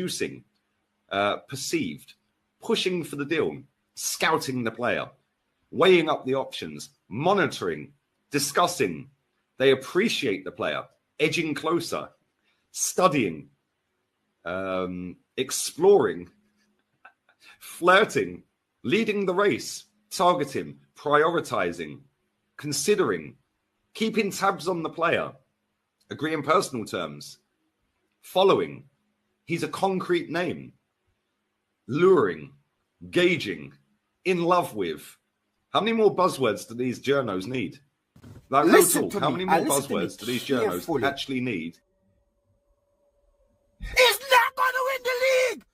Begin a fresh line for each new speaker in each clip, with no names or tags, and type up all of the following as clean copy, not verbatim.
producing, perceived, pushing for the deal, scouting the player, weighing up the options, monitoring, discussing. They appreciate the player, edging closer, studying, exploring, flirting, leading the race, targeting, prioritizing, considering, keeping tabs on the player, agreeing personal terms, following. He's a concrete name. Luring, gauging, in love with. How many more buzzwords do these journos need? Like, real talk, how many more buzzwords do these journos actually need?
He's not going to win the league.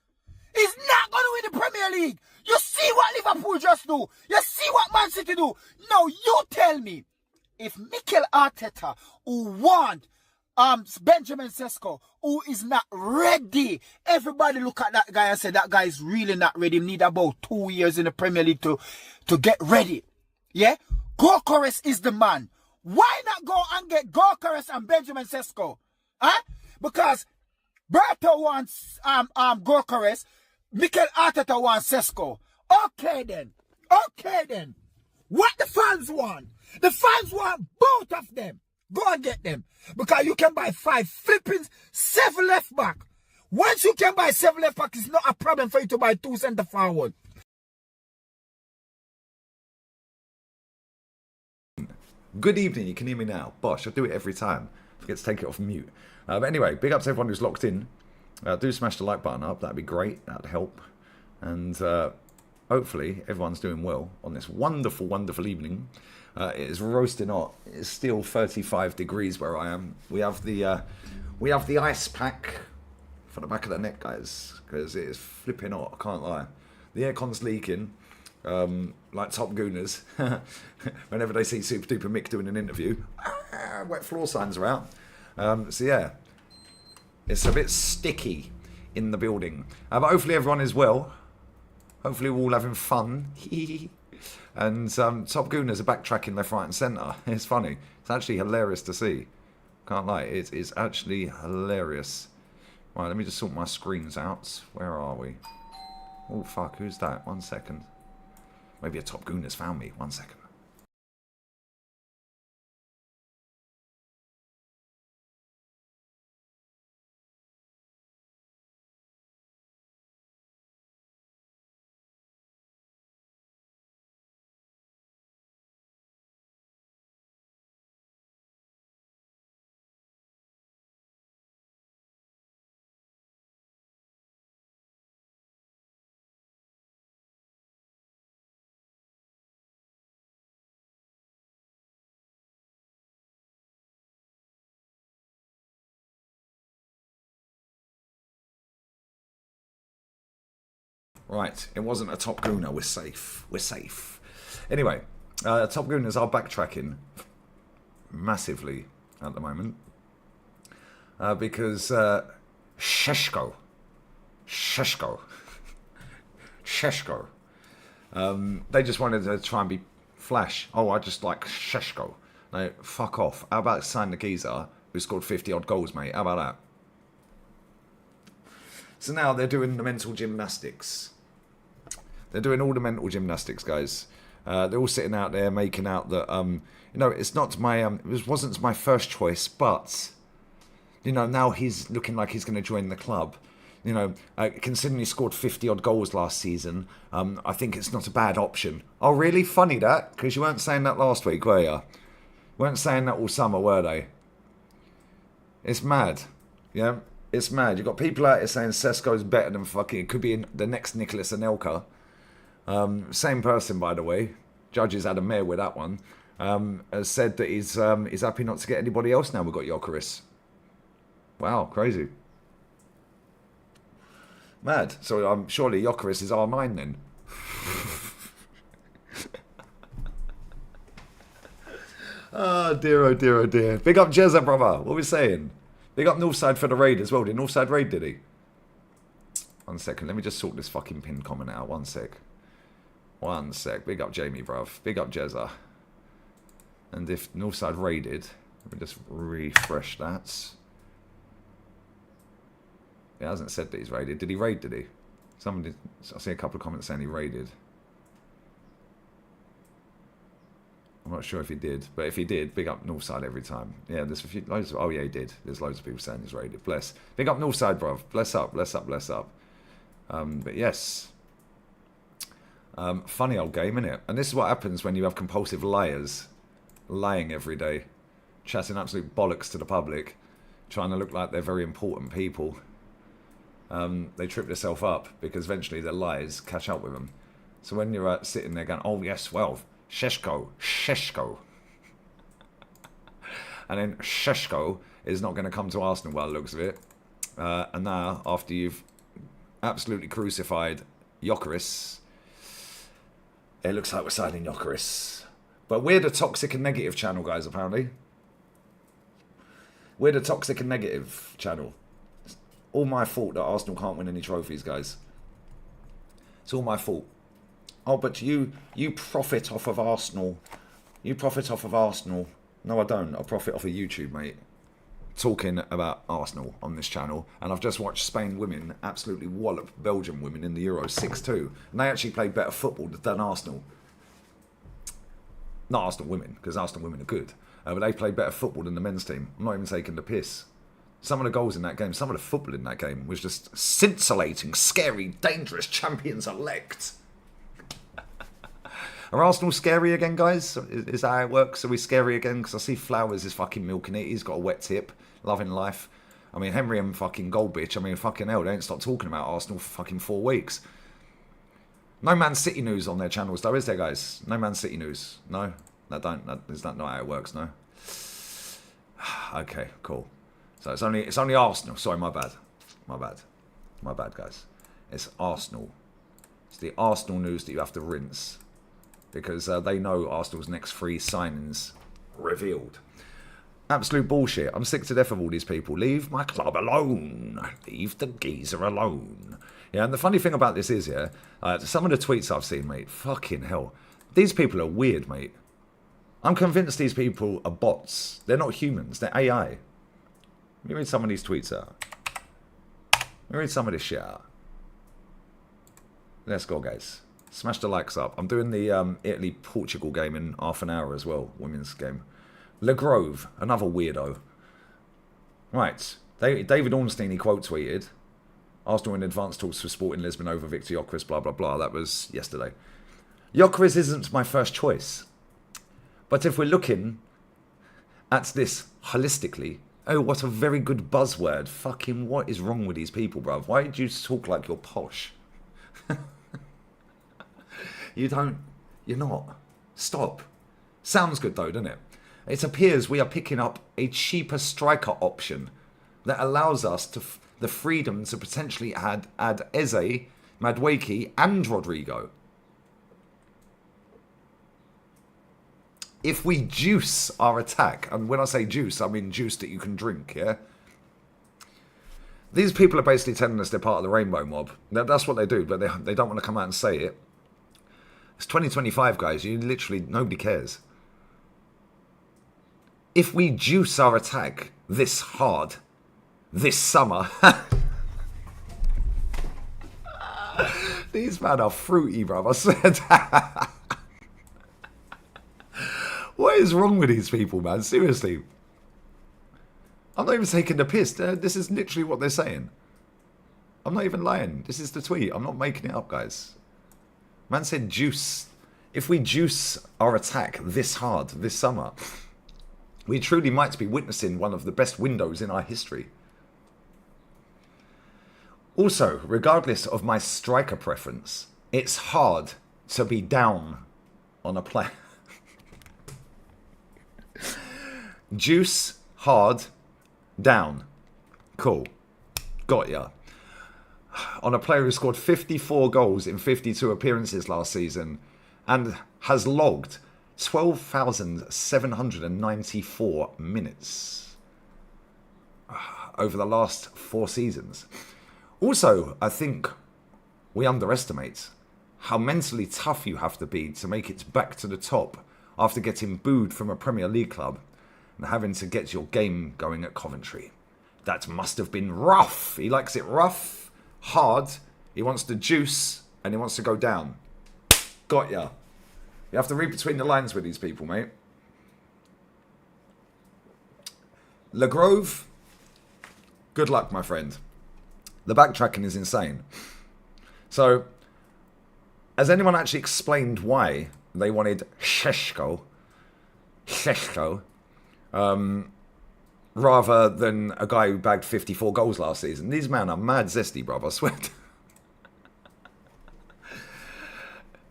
He's not going to win the Premier League. You see what Liverpool just do. You see what Man City do. Now you tell me, if Mikel Arteta, who want Benjamin Sesko, who is not ready, everybody look at that guy and say that guy is really not ready. Need about 2 years in the Premier League to get ready. Yeah? Gyökeres is the man. Why not go and get Gyökeres and Benjamin Sesko? Huh? Because Berto wants Gyökeres, Mikel Arteta wants Sesko. Okay then. What the fans want? The fans want both of them. Go and get them. Because you can buy 5 flipping 7 left back. Once you can buy 7 left back, it's not a problem for you to buy 2 centre forward.
Good evening, you can hear me now. Bosh, I do it every time. I forget to take it off mute. But anyway, big up to everyone who's locked in. Do smash the like button up, that'd be great, that'd help. And hopefully everyone's doing well on this wonderful, wonderful evening. It is roasting hot. It's still 35 degrees where I am. We have the ice pack for the back of the neck, guys, because it is flipping hot, I can't lie. The aircon's leaking. Like top Gooners, whenever they see Super Duper Mick doing an interview, wet floor signs are out. So yeah, it's a bit sticky in the building. But hopefully everyone is well. Hopefully we're all having fun. And top Gooners are backtracking left, right and centre. It's funny. It's actually hilarious to see. Can't lie, it is actually hilarious. Right, let me just sort my screens out. Where are we? Oh fuck, who's that? 1 second. Maybe a top goon has found me. 1 second. Right, it wasn't a top gooner. We're safe. We're safe. Anyway, top gooners are backtracking massively at the moment because Sheshko, they just wanted to try and be flash. Oh, I just like Sheshko. No, fuck off. How about sign the geezer who scored 50 odd goals, mate? How about that? So now they're doing the mental gymnastics. They're doing all the mental gymnastics, guys. They're all sitting out there making out that, you know, it's not my, it wasn't my first choice, but, you know, now he's looking like he's going to join the club. You know, considering he scored 50 odd goals last season, I think it's not a bad option. Oh, really? Funny that, because you weren't saying that last week, were you? You weren't saying that all summer, were they? It's mad. Yeah, it's mad. You've got people out here saying Sesko's better than fucking, it could be the next Nicholas Anelka. Same person, by the way. Judges had a mare with that one. Has said that he's happy not to get anybody else now we've got Yökeres. Wow, crazy. Mad. So surely Gyökeres is our mine then. Oh dear, oh dear, oh dear. Big up Jezza, brother. What are we saying? Big up Northside for the raid as well. Did Northside raid, did he? 1 second. Let me just sort this fucking pin comment out. 1 sec. 1 sec. Big up Jamie, bruv. Big up Jezza. And if Northside raided, let me just refresh that. He hasn't said that he's raided. Did he raid, did he? Someone did. I see a couple of comments saying he raided. I'm not sure if he did, but if he did, big up Northside every time. Yeah, there's a few, loads of, oh yeah, he did. There's loads of people saying he's raided. Bless. Big up Northside, bruv. Bless up, bless up, bless up. But yes. Funny old game, innit? And this is what happens when you have compulsive liars lying every day, chatting absolute bollocks to the public, trying to look like they're very important people. They trip themselves up because eventually their lies catch up with them. So when you're sitting there going, oh yes, well, Sheshko. And then Sheshko is not going to come to Arsenal by the looks of it. And now, after you've absolutely crucified Yökeres, it looks like we're signing Gyökeres. But we're the toxic and negative channel, guys, apparently. We're the toxic and negative channel. It's all my fault that Arsenal can't win any trophies, guys. It's all my fault. Oh, but you profit off of Arsenal. You profit off of Arsenal. No, I don't. I profit off of YouTube, mate. Talking about Arsenal on this channel. And I've just watched Spain women absolutely wallop Belgium women in the Euro 6-2. And they actually played better football than Arsenal. Not Arsenal women, because Arsenal women are good. But they played better football than the men's team. I'm not even taking the piss. Some of the goals in that game, some of the football in that game was just scintillating, scary, dangerous champions elect. Are Arsenal scary again, guys? Is that how it works? Are we scary again? Because I see Flowers is fucking milking it. He's got a wet tip. Loving life. I mean, Henry and fucking gold bitch. I mean, fucking hell, they ain't stopped talking about Arsenal for fucking 4 weeks. No Man City news on their channels, though, is there, guys? No Man City news. No? Is that not how it works, no? Okay, cool. So it's only Arsenal. Sorry, my bad. My bad, guys. It's Arsenal. It's the Arsenal news that you have to rinse. Because they know Arsenal's next 3 signings revealed. Absolute bullshit. I'm sick to death of all these people. Leave my club alone. Leave the geezer alone. Yeah, and the funny thing about this is, yeah, some of the tweets I've seen, mate, fucking hell. These people are weird, mate. I'm convinced these people are bots. They're not humans. They're AI. Let me read some of these tweets out. Let me read some of this shit out. Let's go, guys. Smash the likes up. I'm doing the Italy-Portugal game in half an hour as well. Women's game. Le Grove, another weirdo. Right. David Ornstein, he quote tweeted. Arsenal in advanced talks for Sporting Lisbon over Victor Gyokeres, blah, blah, blah. That was yesterday. Gyokeres isn't my first choice. But if we're looking at this holistically, oh, what a very good buzzword. Fucking what is wrong with these people, bruv? Why did you talk like you're posh? You're not. Stop. Sounds good though, doesn't it? It appears we are picking up a cheaper striker option that allows us the freedom to potentially add Eze, Madueke and Rodrigo. If we juice our attack, and when I say juice, I mean juice that you can drink, yeah? These people are basically telling us they're part of the rainbow mob. That's what they do, but they don't want to come out and say it. It's 2025, guys. Nobody cares. If we juice our attack this hard, this summer... These men are fruity, bruv. I said... What is wrong with these people, man? Seriously. I'm not even taking the piss. This is literally what they're saying. I'm not even lying. This is the tweet. I'm not making it up, guys. Man said juice. If we juice our attack this hard this summer, we truly might be witnessing one of the best windows in our history. Also, regardless of my striker preference, it's hard to be down on a player. Juice, hard, down. Cool. Got ya. On a player who scored 54 goals in 52 appearances last season and has logged 12,794 minutes over the last 4 seasons. Also, I think we underestimate how mentally tough you have to be to make it back to the top after getting booed from a Premier League club and having to get your game going at Coventry. That must have been rough. He likes it rough, hard. He wants the juice, and he wants to go down. Got ya. You have to read between the lines with these people, mate. LeGrove, good luck, my friend. The backtracking is insane. So, has anyone actually explained why they wanted Sheshko, rather than a guy who bagged 54 goals last season? These men are mad zesty, bruv, I swear.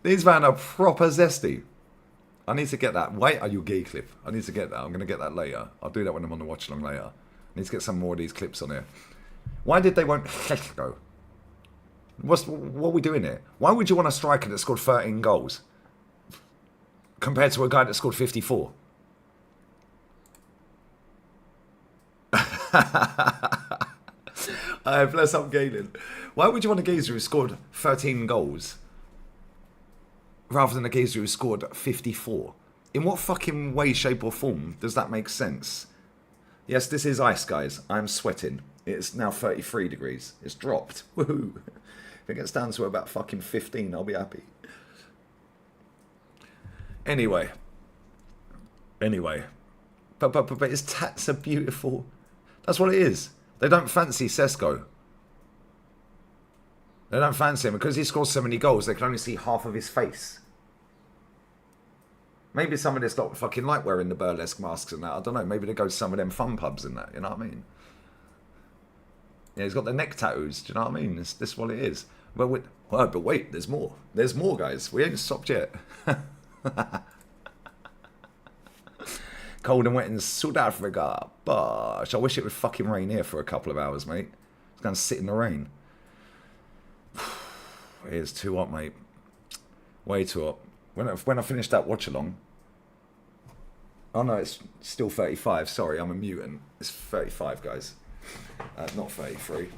These men are proper zesty. I need to get that. Wait, are you gay clip? I need to get that. I'm going to get that later. I'll do that when I'm on the watch along later. I need to get some more of these clips on here. Why did they want Sheshko? What are we doing here? Why would you want a striker that scored 13 goals compared to a guy that scored 54? Bless up Galen. Why would you want a geezer who scored 13 goals rather than a geezer who scored 54? In what fucking way, shape or form does that make sense? Yes, this is ice, guys. I'm sweating. It's now 33 degrees. It's dropped. Woohoo. If it gets down to about fucking 15, I'll be happy. Anyway. But his tats are beautiful. That's what it is. They don't fancy Sesko. They don't fancy him. Because he scores so many goals, they can only see half of his face. Maybe some of this not fucking like wearing the burlesque masks and that. I don't know. Maybe they go to some of them fun pubs and that. You know what I mean? Yeah, he's got the neck tattoos. Do you know what I mean? This what it is. Well, but wait, there's more. There's more, guys. We ain't stopped yet. Cold and wet in South Africa. Gosh, I wish it would fucking rain here for a couple of hours, mate. It's going to sit in the rain. It is too hot, mate. Way too hot. When I finished that watch along. Oh no, it's still 35. Sorry, I'm a mutant. It's 35, guys. Not 33.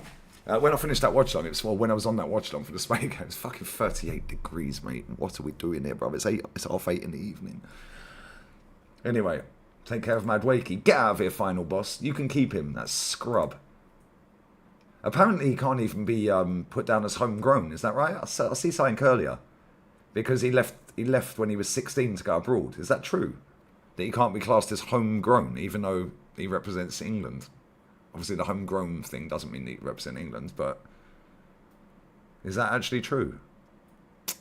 When I finished that watch along, it was when I was on that watch along for the Spain game. It's fucking 38 degrees, mate. What are we doing here, bro? It's 8:30 in the evening. Anyway, take care of Mad Wakey. Get out of here, final boss. You can keep him. That scrub. Apparently, he can't even be put down as homegrown. Is that right? I see something earlier. Because he left when he was 16 to go abroad. Is that true? That he can't be classed as homegrown, even though he represents England. Obviously, the homegrown thing doesn't mean he represents England, but is that actually true?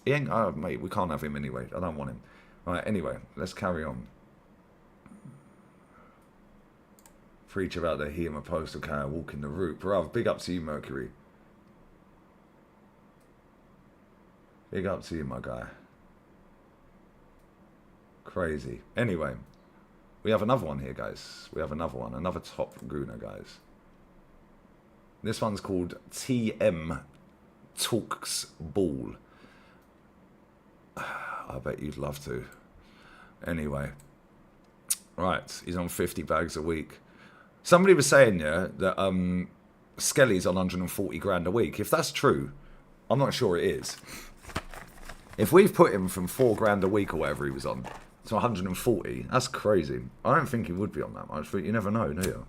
He ain't. Oh, mate, we can't have him anyway. I don't want him. Right. Anyway, let's carry on. Preach about the Hema postal car walking the route. Bruv, big up to you, Mercury. Big up to you, my guy. Crazy. Anyway, we have another one here, guys. We have another one. Another top Gooner, guys. This one's called TM Talks Ball. I bet you'd love to. Anyway. Right. He's on 50 bags a week. Somebody was saying, yeah, that Skelly's on 140 grand a week. If that's true, I'm not sure it is. If we've put him from 4 grand a week or whatever he was on to 140, that's crazy. I don't think he would be on that much, but you never know, do you?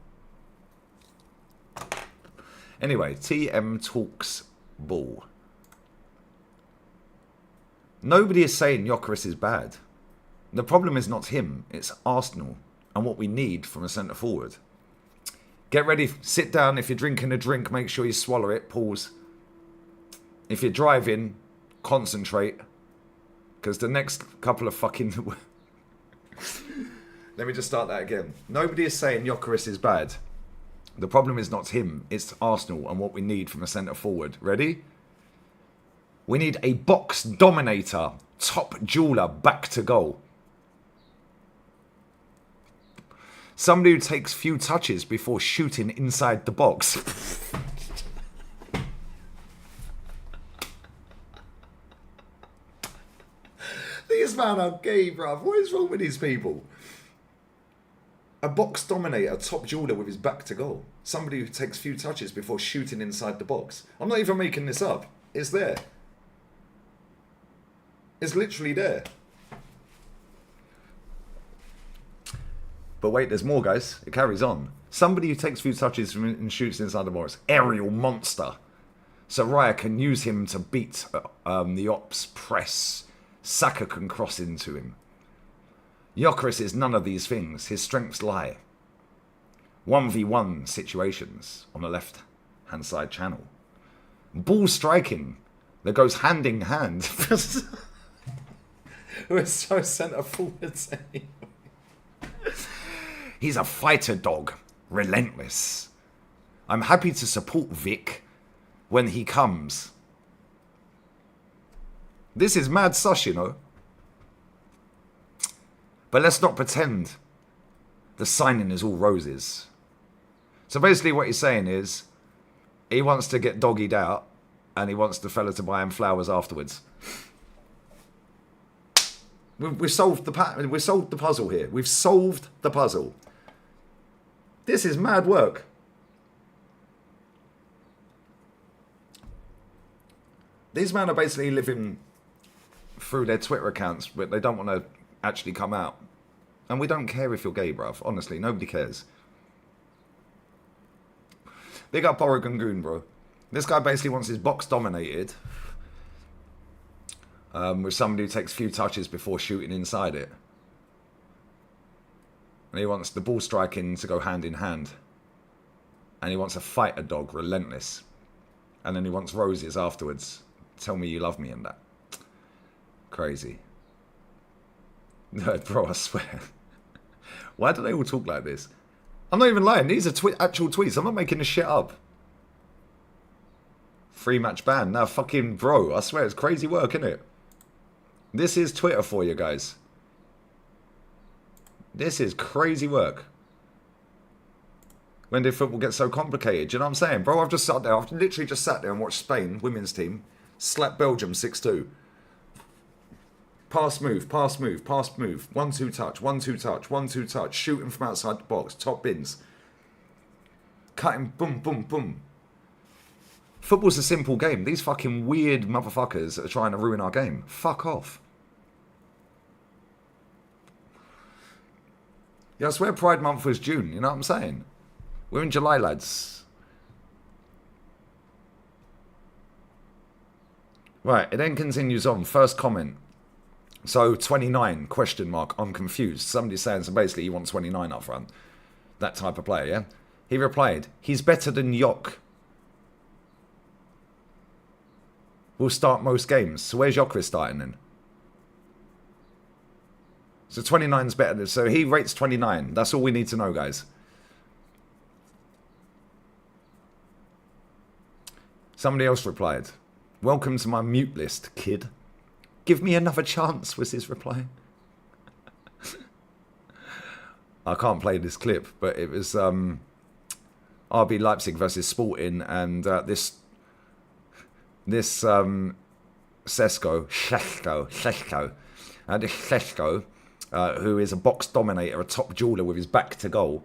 Anyway, TM Talks Ball. Nobody is saying Gyökeres is bad. The problem is not him, it's Arsenal and what we need from a centre forward. Get ready, sit down. If you're drinking a drink, make sure you swallow it. Pause. If you're driving, concentrate. Because the next couple of fucking... Let me just start that again. Nobody is saying Gyökeres is bad. The problem is not him, it's Arsenal and what we need from a centre forward. Ready? We need a box dominator, top jeweler, back to goal. Somebody who takes few touches before shooting inside the box. These men are gay, bruv. What is wrong with these people? A box dominator, top jeweler with his back to goal. Somebody who takes few touches before shooting inside the box. I'm not even making this up. It's there. It's literally there. But wait, there's more, guys. It carries on. Somebody who takes a few touches and shoots inside the box. Aerial monster. Soraya can use him to beat the ops press. Saka can cross into him. Gyökeres is none of these things. His strengths lie 1v1 situations on the left-hand side channel. Ball striking that goes hand in hand. We're so centre forwards anyway. He's a fighter dog. Relentless. I'm happy to support Vic when he comes. This is mad sus, you know. But let's not pretend the signing is all roses. So basically what he's saying is he wants to get doggied out and he wants the fella to buy him flowers afterwards. We've solved the puzzle here. We've solved the puzzle. This is mad work. These men are basically living through their Twitter accounts, but they don't want to actually come out. And we don't care if you're gay, bruv. Honestly, nobody cares. Big up Oregon Goon, bro. This guy basically wants his box dominated with somebody who takes a few touches before shooting inside it. And he wants the ball striking to go hand in hand. And he wants a fighter dog, relentless. And then he wants roses afterwards. Tell me you love me and that. Crazy. No, bro, I swear. Why do they all talk like this? I'm not even lying. These are actual tweets. I'm not making this shit up. 3-match ban. Now, fucking bro, I swear it's crazy work, isn't it? This is Twitter for you guys. This is crazy work. When did football get so complicated? Do you know what I'm saying? Bro, I've just sat there. I've literally just sat there and watched Spain, women's team, slap Belgium 6-2. Pass move, pass move, pass move. 1-2 touch, 1-2 touch, 1-2 touch. Shooting from outside the box. Top bins. Cutting, boom, boom, boom. Football's a simple game. These fucking weird motherfuckers are trying to ruin our game. Fuck off. Yeah, I swear Pride Month was June. You know what I'm saying? We're in July, lads. Right, it then continues on. First comment. So, 29, question mark, I'm confused. Somebody's saying, so basically you want 29 up front. That type of player, yeah? He replied, he's better than Yok. Will start most games. So where's Gyökeres starting then? So 29's better than... So he rates 29. That's all we need to know, guys. Somebody else replied, welcome to my mute list, kid. Give me another chance, was his reply. I can't play this clip, but it was RB Leipzig versus Sporting, and this Sesko, who is a box dominator, a top jeweler with his back to goal.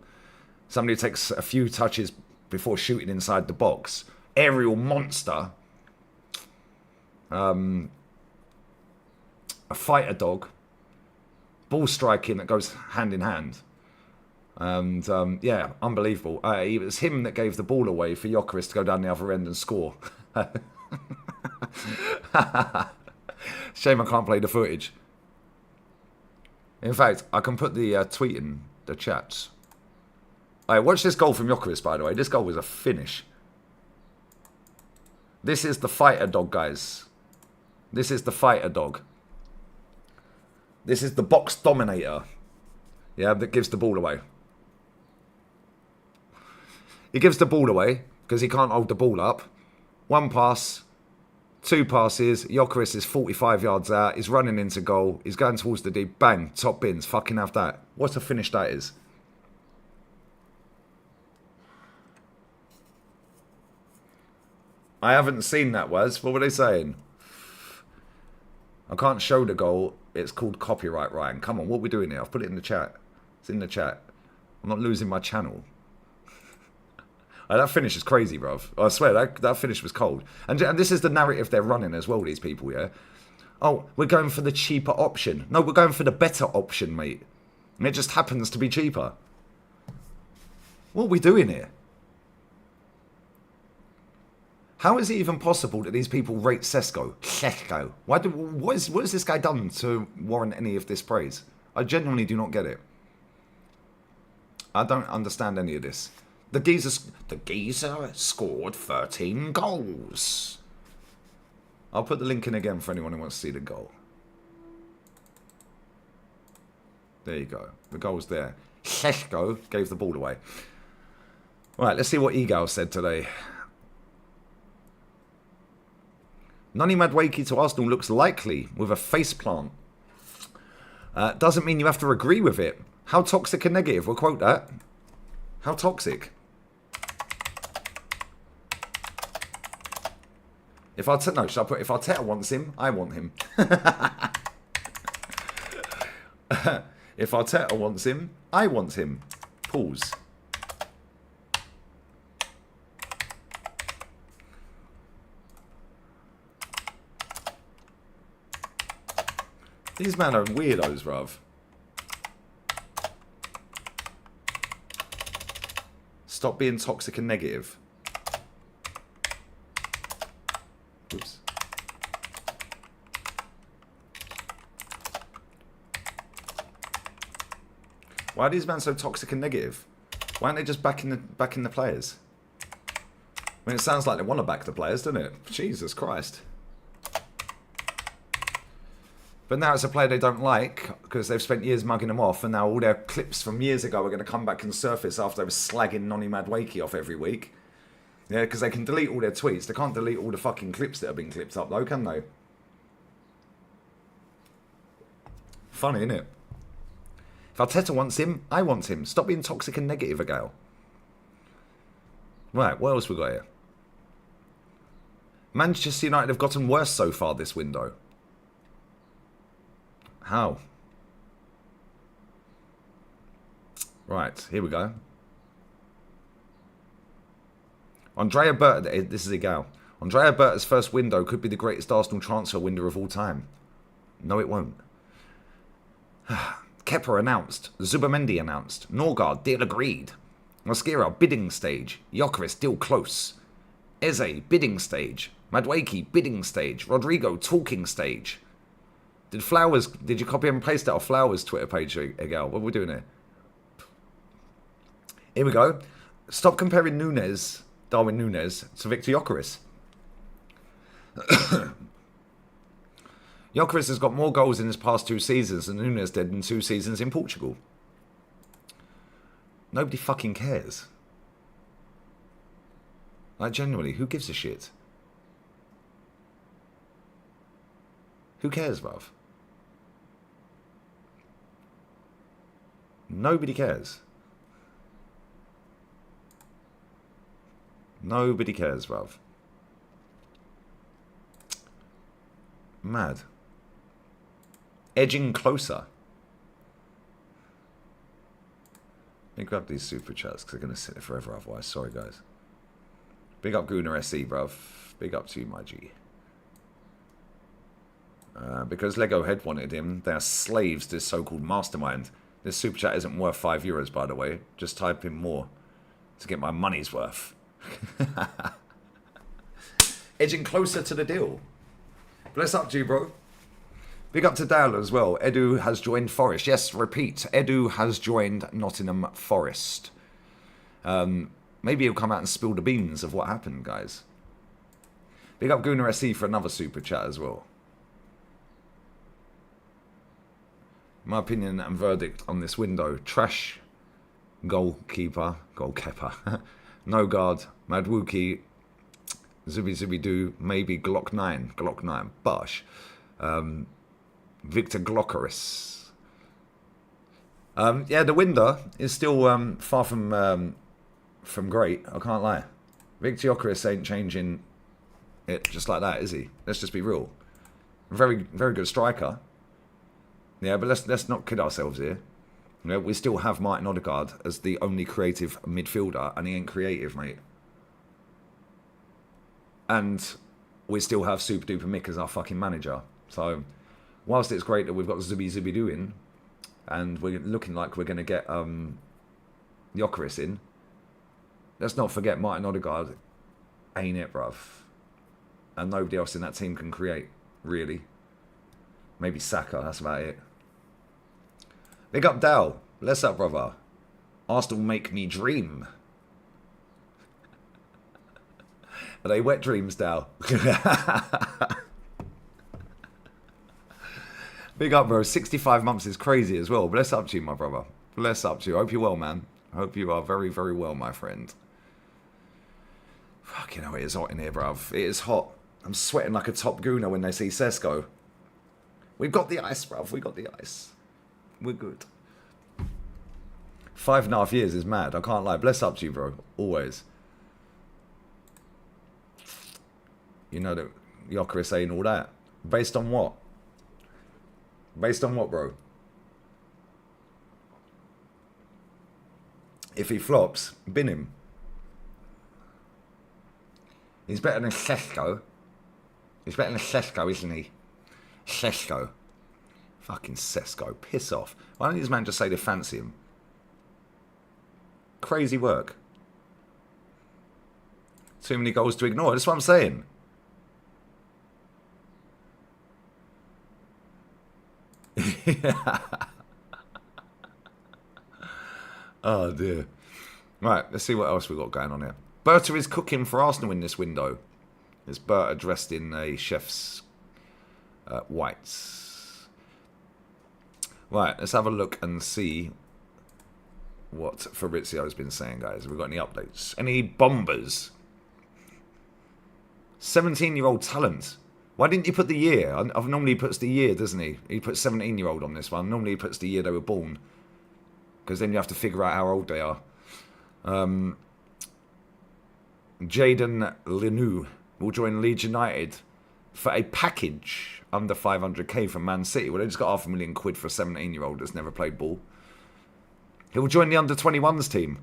Somebody who takes a few touches before shooting inside the box. Aerial monster. A fighter dog. Ball striking that goes hand in hand. And yeah, unbelievable. It was him that gave the ball away for Yökeres to go down the other end and score. Shame I can't play the footage. In fact, I can put the tweet in the chat. Alright, watch this goal from Yökeres, by the way. This goal was a finish. This is the fighter dog, guys. This is the fighter dog. This is the box dominator. Yeah, that gives the ball away. He gives the ball away because he can't hold the ball up. One pass, two passes. Gyökeres is 45 yards out. He's running into goal. He's going towards the deep. Bang, top bins. Fucking have that. What a finish that is. I haven't seen that, Waz. What were they saying? I can't show the goal. It's called copyright, Ryan. Come on, what are we doing here? I've put it in the chat. It's in the chat. I'm not losing my channel. That finish is crazy, bruv. I swear, that finish was cold. And this is the narrative they're running as well, these people, yeah? Oh, we're going for the cheaper option. No, we're going for the better option, mate. And it just happens to be cheaper. What are we doing here? How is it even possible that these people rate Sesko? Sesko. What has this guy done to warrant any of this praise? I genuinely do not get it. I don't understand any of this. The geezer scored 13 goals. I'll put the link in again for anyone who wants to see the goal. There you go. The goal's there. Sesko gave the ball away. Right, let's see what Egal said today. Nani Madueke to Arsenal looks likely with a faceplant. Doesn't mean you have to agree with it. How toxic and negative? We'll quote that. How toxic? If Arteta wants him, I want him. If Arteta wants him, I want him. Pause. These men are weirdos, bruv. Stop being toxic and negative. Oops. Why are these men so toxic and negative? Why aren't they just backing the players? I mean, it sounds like they want to back the players, doesn't it? Jesus Christ. But now it's a player they don't like because they've spent years mugging them off, and now all their clips from years ago are going to come back and surface after they were slagging Nani Madueke off every week. Yeah, because they can delete all their tweets. They can't delete all the fucking clips that have been clipped up, though, can they? Funny, isn't it? If Arteta wants him, I want him. Stop being toxic and negative, Agal. Right, what else we got here? Manchester United have gotten worse so far this window. How? Right, here we go. Andrea Berta, this is Egal. Andrea Berta's first window could be the greatest Arsenal transfer window of all time. No, it won't. Kepa announced. Zubamendi announced. Norgard, deal agreed. Mosquera, bidding stage. Gyökeres, deal close. Eze, bidding stage. Madueke, bidding stage. Rodrigo, talking stage. Did you copy and paste that off Flowers' Twitter page, Egal? What are we doing here? Here we go. Stop comparing Darwin Núñez, to Victor Gyökeres. Gyökeres has got more goals in his past 2 seasons than Núñez did in 2 seasons in Portugal. Nobody fucking cares. Like, genuinely, who gives a shit? Who cares, bruv? Nobody cares. Nobody cares, bruv. Mad. Edging closer. Let me grab these super chats because they're going to sit there forever otherwise. Sorry, guys. Big up Gooners SE, bruv. Big up to you, my G. Because Lego Head wanted him, they are slaves to this so-called mastermind. This super chat isn't worth €5, by the way. Just type in more to get my money's worth. Edging closer to the deal. Bless up to you, bro. Big up to Dale as well. Edu has joined Forest. Yes, repeat. Edu has joined Nottingham Forest. Maybe he'll come out and spill the beans of what happened, guys. Big up Gooner SE for another super chat as well. My opinion and verdict on this window. Trash goalkeeper. No guard. Madueke. Zubi Doo. Maybe Glock 9. Bosh. Victor Gyokeres. Yeah, the window is still far from great. I can't lie. Victor Gyokeres ain't changing it just like that, is he? Let's just be real. Very, very good striker. Yeah, but let's not kid ourselves here. You know, we still have Martin Odegaard as the only creative midfielder, and he ain't creative, mate. And we still have Super Duper Mick as our fucking manager. So, whilst it's great that we've got Zubi in, and we're looking like we're going to get Gyökeres in, let's not forget Martin Odegaard ain't it, bruv. And nobody else in that team can create, really. Maybe Saka, that's about it. Big up Dal. Bless up, brother. Arsenal make me dream. Are they wet dreams, Dal? Big up, bro. 65 months is crazy as well. Bless up to you, my brother. Bless up to you. Hope you're well, man. Hope you are very, very well, my friend. Fucking hell, it is hot in here, bruv. It is hot. I'm sweating like a top gooner when they see Sesko. We've got the ice, bruv. We got the ice. We're good. 5.5 years is mad. I can't lie. Bless up to you, bro. Always. You know that Yökeres saying all that. Based on what? Based on what, bro? If he flops, bin him. He's better than Sesko. He's better than Sesko, isn't he? Sesko. Fucking Sesko. Piss off. Why don't these man just say they fancy him? Crazy work. Too many goals to ignore. That's what I'm saying. Oh dear. Right, let's see what else we've got going on here. Berta is cooking for Arsenal in this window. It's Berta dressed in a chef's whites. Right, let's have a look and see what Fabrizio's been saying, guys. Have we got any updates? Any bombers? 17-year-old talent. Why didn't you put the year? I've normally puts the year, doesn't he? He puts 17-year-old on this one. Normally he puts the year they were born. Because then you have to figure out how old they are. Jadon Lenu will join Leeds United for a package under 500k from Man City. Well, they just got £500,000 for a 17-year-old that's never played ball. He will join the under-21s team.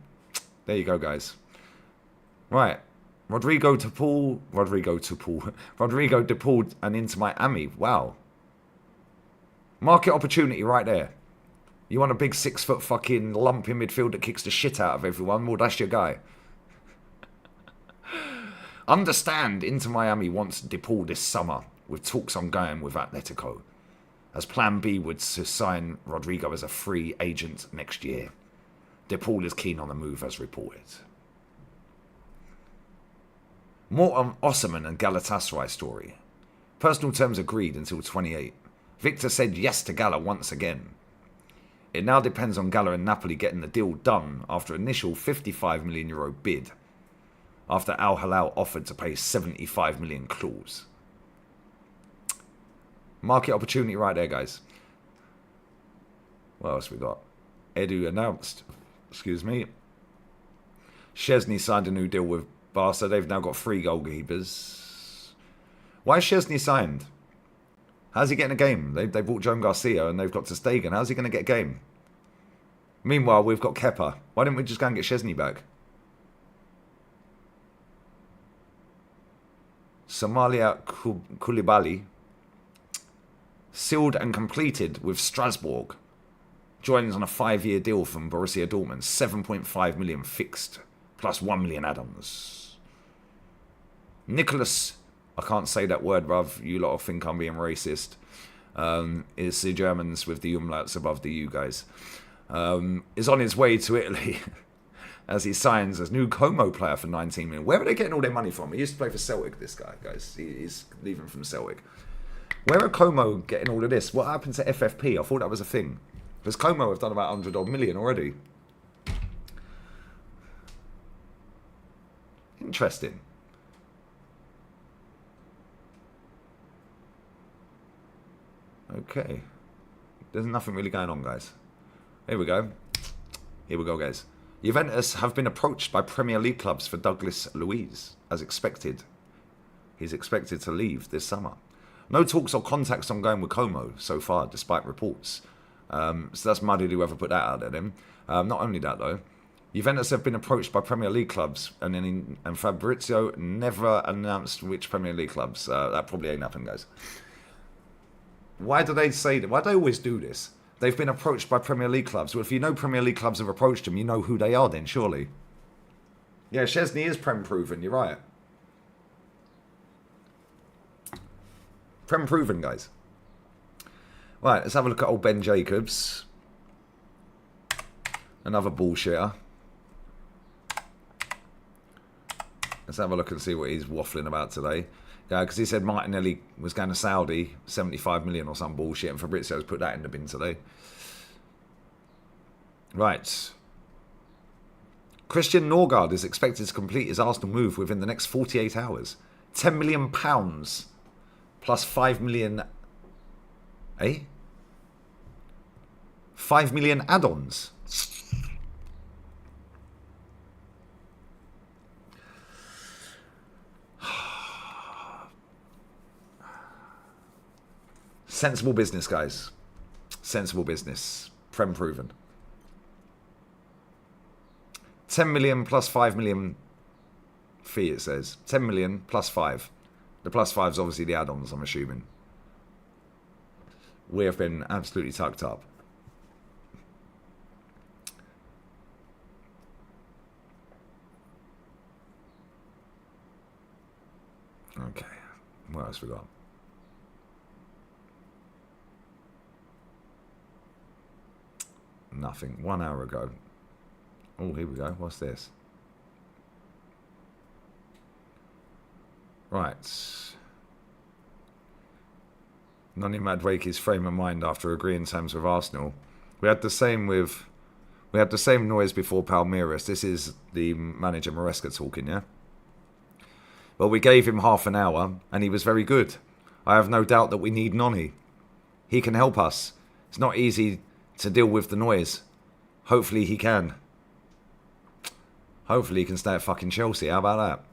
There you go, guys. Right. Rodrigo de Paul and Inter Miami. Wow. Market opportunity right there. You want a big 6 foot fucking lump in midfield that kicks the shit out of everyone? Well, that's your guy. Understand, Inter Miami wants De Paul this summer, with talks ongoing with Atletico, as Plan B would to sign Rodrigo as a free agent next year. De Paul is keen on the move, as reported. More on Osimhen and Galatasaray story. Personal terms agreed until 28. Victor said yes to Gala once again. It now depends on Gala and Napoli getting the deal done after initial €55 million bid, after Al Hilal offered to pay €75 million clause. Market opportunity right there, guys. What else we got? Edu announced, Szczesny signed a new deal with Barca. They've now got 3 goalkeepers. Why is Szczesny signed? How's he getting a game? They bought Joan Garcia and they've got Ter Stegen. How's he going to get a game? Meanwhile, we've got Kepa. Why didn't we just go and get Szczesny back? Somalia Koulibaly, sealed and completed with Strasbourg, joins on a 5-year deal from Borussia Dortmund. 7.5 million fixed, plus 1 million add-ons. Nicholas, I can't say that word, bruv. You lot think I'm being racist. It's the Germans with the umlauts above the U, guys. Is on his way to Italy as he signs as new Como player for 19 million. Where are they getting all their money from? He used to play for Celtic, this guy, guys. He's leaving from Celtic. Where are Como getting all of this? What happened to FFP? I thought that was a thing. Because Como have done about 100 odd million already. Interesting. Okay. There's nothing really going on, guys. Here we go. Here we go, guys. Juventus have been approached by Premier League clubs for Douglas Luiz, as expected. He's expected to leave this summer. No talks or contacts ongoing with Como so far, despite reports. So that's muddied whoever put that out at him. Not only that, though. Juventus have been approached by Premier League clubs, and Fabrizio never announced which Premier League clubs. That probably ain't happened, guys. Why do they say that? Why do they always do this? They've been approached by Premier League clubs. Well, if you know Premier League clubs have approached them, you know who they are then, surely. Yeah, Szczesny is Prem proven. You're right. Prem proven, guys. Right, let's have a look at old Ben Jacobs. Another bullshitter. Let's have a look and see what he's waffling about today. Yeah, because he said Martinelli was going to Saudi, 75 million or some bullshit, and Fabrizio's put that in the bin today. Right. Christian Norgard is expected to complete his Arsenal move within the next 48 hours. £10 million plus 5 million... Eh? 5 million add-ons. Sensible business, guys. Sensible business. Prem proven. 10 million plus 5 million fee, it says. 10 million plus 5. The plus 5 is obviously the add-ons, I'm assuming. We have been absolutely tucked up. Okay. What else we got? Nothing. 1 hour ago. Oh, here we go. What's this? Right. Noni Madueke's frame of mind after agreeing terms with Arsenal. We had the same noise before Palmeiras. This is the manager Maresca talking, yeah? Well, we gave him half an hour and he was very good. I have no doubt that we need Noni. He can help us. It's not easy to deal with the noise. Hopefully he can. Hopefully he can stay at fucking Chelsea. How about that?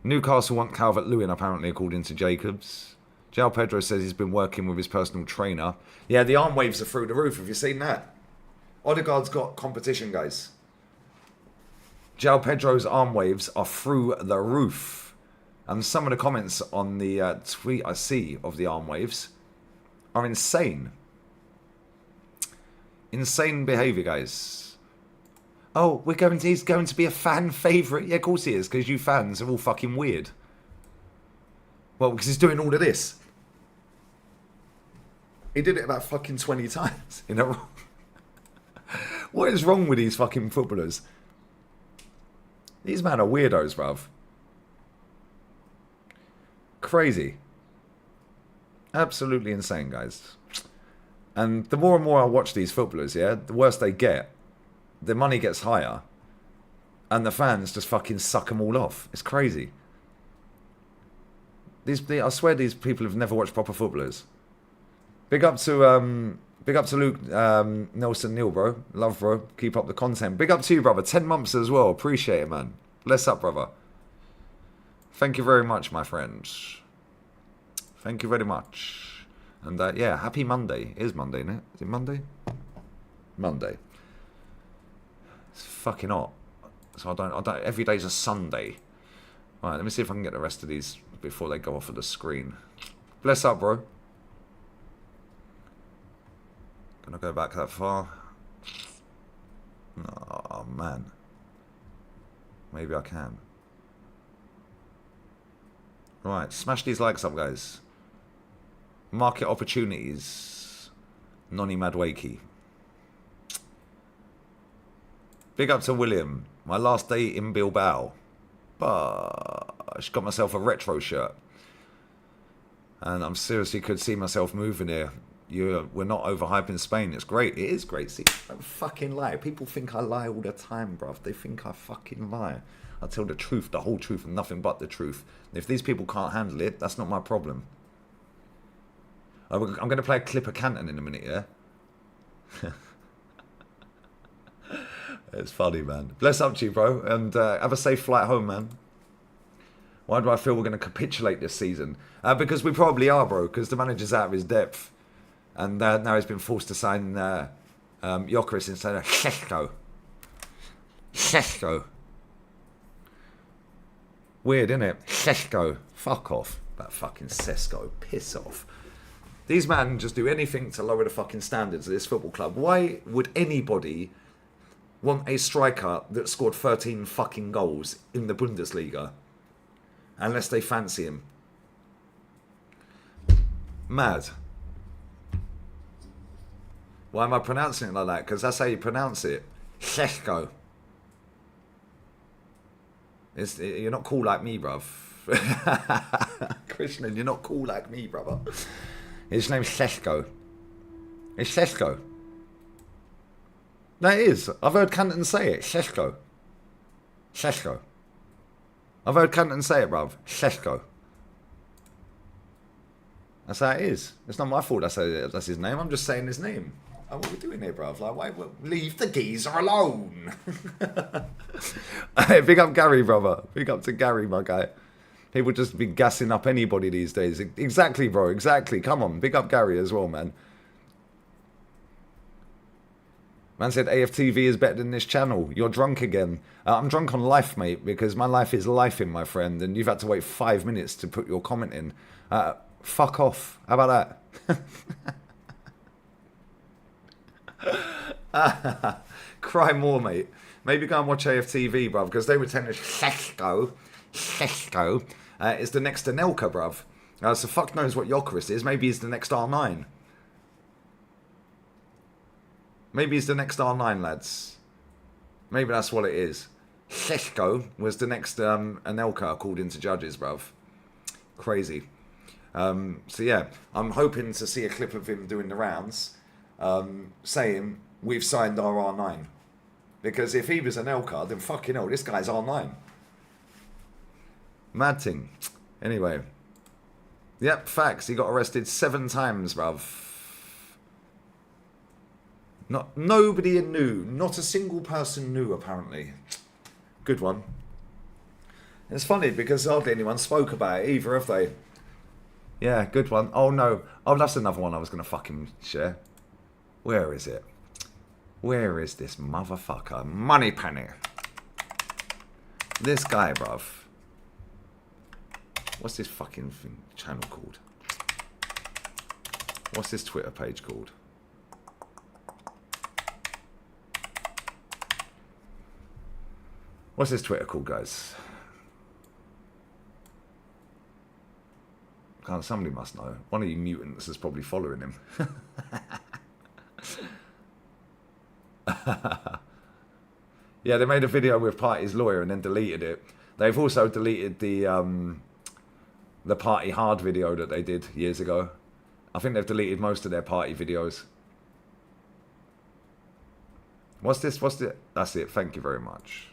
Newcastle want Calvert-Lewin, apparently, according to Jacobs. João Pedro says he's been working with his personal trainer. Yeah, the arm waves are through the roof. Have you seen that? Odegaard's got competition, guys. João Pedro's arm waves are through the roof. And some of the comments on the tweet I see of the arm waves are insane. Insane behaviour, guys. Oh, he's going to be a fan favourite. Yeah, of course he is, because you fans are all fucking weird. Well, because he's doing all of this. He did it about fucking 20 times in a row. What is wrong with these fucking footballers? These men are weirdos, bruv. Crazy. Absolutely insane, guys. And the more and more I watch these footballers, yeah, the worse they get. The money gets higher. And the fans just fucking suck them all off. It's crazy. I swear these people have never watched proper footballers. Big up to Luke Nelson Neal, bro. Love, bro. Keep up the content. Big up to you, brother. 10 months as well. Appreciate it, man. Bless up, brother. Thank you very much, my friends. Thank you very much. And yeah, happy Monday. It is Monday, isn't it? Is it Monday? Monday. It's fucking hot. So I don't. Every day's a Sunday. All right, let me see if I can get the rest of these before they go off of the screen. Bless up, bro. Can I go back that far? Oh, man. Maybe I can. Right, smash these likes up, guys. Market opportunities. Noni Madueke. Big up to William. My last day in Bilbao. But I just got myself a retro shirt. And I'm seriously could see myself moving here. We're not overhyping Spain. It's great. It is great. See, I don't fucking lie. People think I lie all the time, bruv. They think I fucking lie. I tell the truth, the whole truth, and nothing but the truth. And if these people can't handle it, that's not my problem. I'm going to play a clip of Canton in a minute, yeah? It's funny, man. Bless up to you, bro. And have a safe flight home, man. Why do I feel we're going to capitulate this season? Because we probably are, bro. Because the manager's out of his depth. And now he's been forced to sign Yökeres instead of Sesko. Sesko. Weird, isn't it? Sesko. Fuck off. That fucking Sesko. Piss off. These men just do anything to lower the fucking standards of this football club. Why would anybody want a striker that scored 13 fucking goals in the Bundesliga unless they fancy him. Mad. Why am I pronouncing it like that? Because that's how you pronounce it. Sheshko. You're not cool like me, bruv. Krishnan, you're not cool like me, brother. His name's Sheshko. It's Sheshko. That is. I've heard Canton say it. Sheshko. Sheshko. I've heard Canton say it, bruv. Sheshko. That's how it is. It's not my fault that's his name. I'm just saying his name. Oh, what are we doing here, bruv? Like, why? Leave the geezer alone. Hey, big up Gary, brother. Big up to Gary, my guy. People just be gassing up anybody these days. Exactly, bro. Exactly. Come on. Big up Gary as well, man. Man said AFTV is better than this channel. You're drunk again. I'm drunk on life, mate, because my life is life in, my friend, and you've had to wait 5 minutes to put your comment in. Fuck off. How about that? Cry more, mate. Maybe go and watch AFTV, bruv, because they were telling us Sheshko is the next Anelka, bruv. So fuck knows what Yökeres is. Maybe he's the next R9. Maybe he's the next R9, lads. Maybe that's what it is. Sheshko was the next Anelka, according to judges, bruv. Crazy. So yeah, I'm hoping to see a clip of him doing the rounds, saying, we've signed our R9. Because if he was Anelka, then fucking hell, this guy's R9. Mad thing. Anyway. Yep, facts. He got arrested 7 times, bruv. Nobody knew. Not a single person knew, apparently. Good one. It's funny because hardly anyone spoke about it either, have they? Yeah, good one. Oh, no. Oh, that's another one I was going to fucking share. Where is it? Where is this motherfucker? Moneypenny. This guy, bruv. What's this fucking channel called? What's this Twitter page called? What's his Twitter called, guys? Somebody must know. One of you mutants is probably following him. Yeah, they made a video with Party's lawyer and then deleted it. They've also deleted the Party Hard video that they did years ago. I think they've deleted most of their party videos. What's this? What's it? That's it. Thank you very much.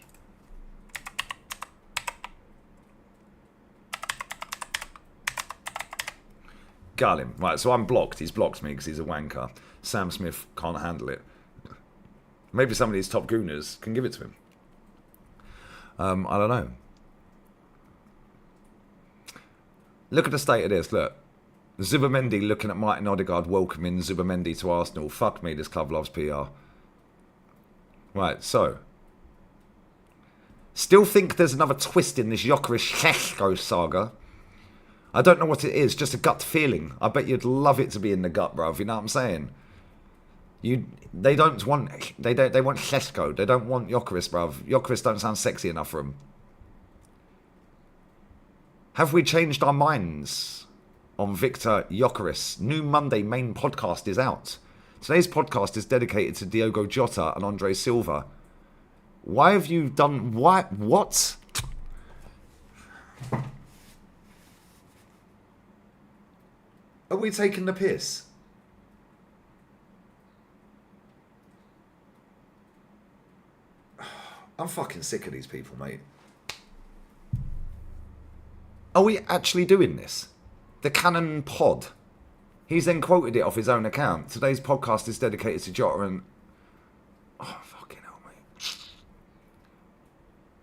Got him. Right, so I'm blocked. He's blocked me because he's a wanker. Sam Smith can't handle it. Maybe some of these top Gooners can give it to him. I don't know. Look at the state of this. Look. Zubimendi looking at Martin Odegaard welcoming Zubimendi to Arsenal. Fuck me, this club loves PR. Right, so. Still think there's another twist in this Gyökeres saga. I don't know what it is, just a gut feeling. I bet you'd love it to be in the gut, bruv. You know what I'm saying? They want Sheshko. They don't want Yökeres, bruv. Yökeres don't sound sexy enough for them. Have we changed our minds on Victor Gyökeres? New Monday main podcast is out. Today's podcast is dedicated to Diogo Jota and Andre Silva. Why have you done... What? Are we taking the piss? I'm fucking sick of these people, mate. Are we actually doing this? The Canon Pod. He's then quoted it off his own account. Today's podcast is dedicated to Jota and... Oh, fucking hell, mate.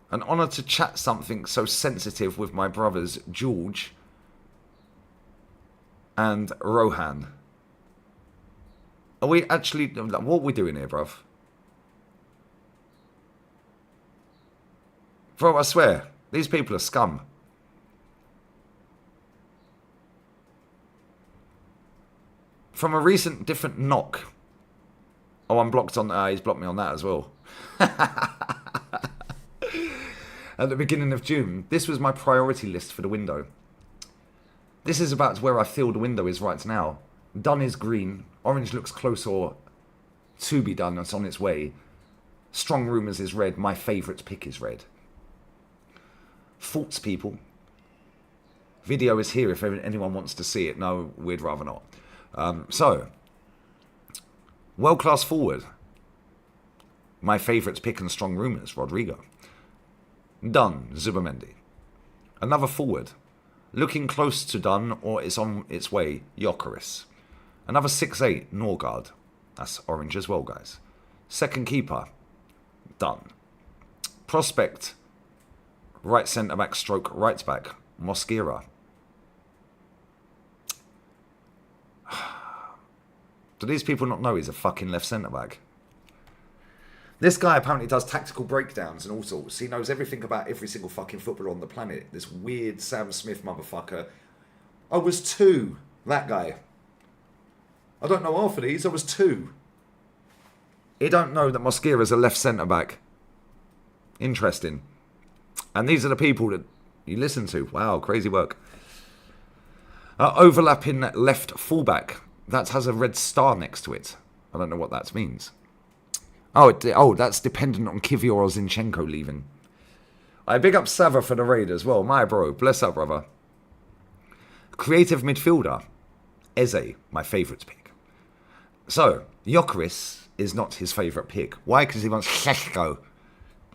An honour to chat something so sensitive with my brothers, George and Rohan. Are we actually... What are we doing here, bruv? Bro, I swear, these people are scum. From a recent different knock Oh, I'm blocked on... he's blocked me on that as well. At the beginning of June, this was my priority list for the window. This is about where I feel the window is right now. Done is green. Orange looks closer to be done. It's on its way. Strong rumours is red. My favourite pick is red. Thoughts, people. Video is here if anyone wants to see it. No, we'd rather not. So, world-class forward. My favourite pick and strong rumours, Rodrigo. Done, Zubamendi. Another forward. Looking close to done or it's on its way, Yökeres. Another 6'8", Norgard. That's orange as well, guys. Second keeper. Done. Prospect. Right centre-back stroke right back. Mosquera. Do these people not know he's a fucking left centre-back? This guy apparently does tactical breakdowns and all sorts. He knows everything about every single fucking footballer on the planet. This weird Sam Smith motherfucker. I was 2, that guy. I don't know half of these, I was 2. He don't know that Mosquera's a left centre-back. Interesting. And these are the people that you listen to. Wow, crazy work. Overlapping left fullback. That has a red star next to it. I don't know what that means. Oh, that's dependent on Kivior or Zinchenko leaving. I big up Sava for the raid as well. My bro. Bless up, brother. Creative midfielder. Eze, my favourite pick. So, Gyökeres is not his favourite pick. Why? Because he wants Sesko.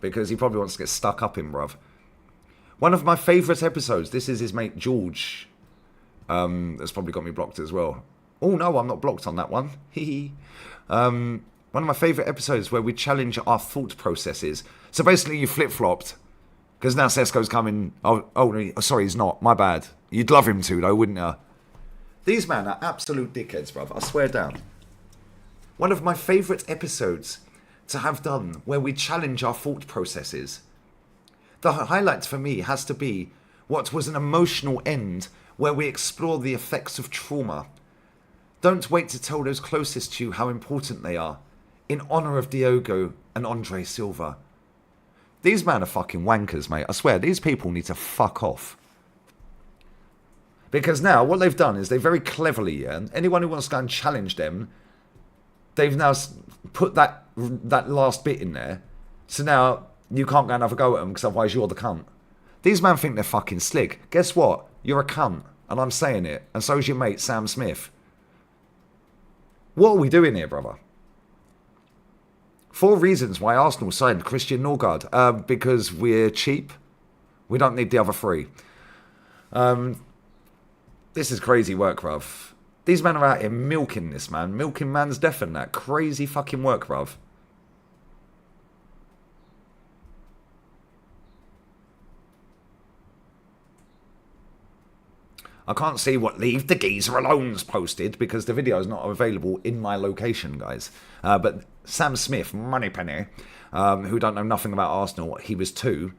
Because he probably wants to get stuck up in, bruv. One of my favourite episodes. This is his mate George. That's probably got me blocked as well. Oh, no, I'm not blocked on that one. Hee One of my favourite episodes where we challenge our thought processes. So basically you flip-flopped. Because now Sesko's coming. Oh, sorry, he's not. My bad. You'd love him to, though, wouldn't you? These men are absolute dickheads, bruv. I swear down. One of my favourite episodes to have done where we challenge our thought processes. The highlight for me has to be what was an emotional end where we explore the effects of trauma. Don't wait to tell those closest to you how important they are. In honour of Diogo and Andre Silva. These men are fucking wankers, mate. I swear, these people need to fuck off. Because now, what they've done is they very cleverly, and anyone who wants to go and challenge them, they've now put that last bit in there. So now, you can't go and have a go at them, because otherwise you're the cunt. These men think they're fucking slick. Guess what? You're a cunt. And I'm saying it. And so is your mate, Sam Smith. What are we doing here, brother? 4 reasons why Arsenal signed Christian Norgard. Because we're cheap. We don't need the other 3. This is crazy work, bruv. These men are out here milking this, man. Milking man's death and that. Crazy fucking work, bruv. I can't see what Leave the Geezer Alone's posted because the video is not available in my location, guys. But Sam Smith, Moneypenny, who don't know nothing about Arsenal, he was 2,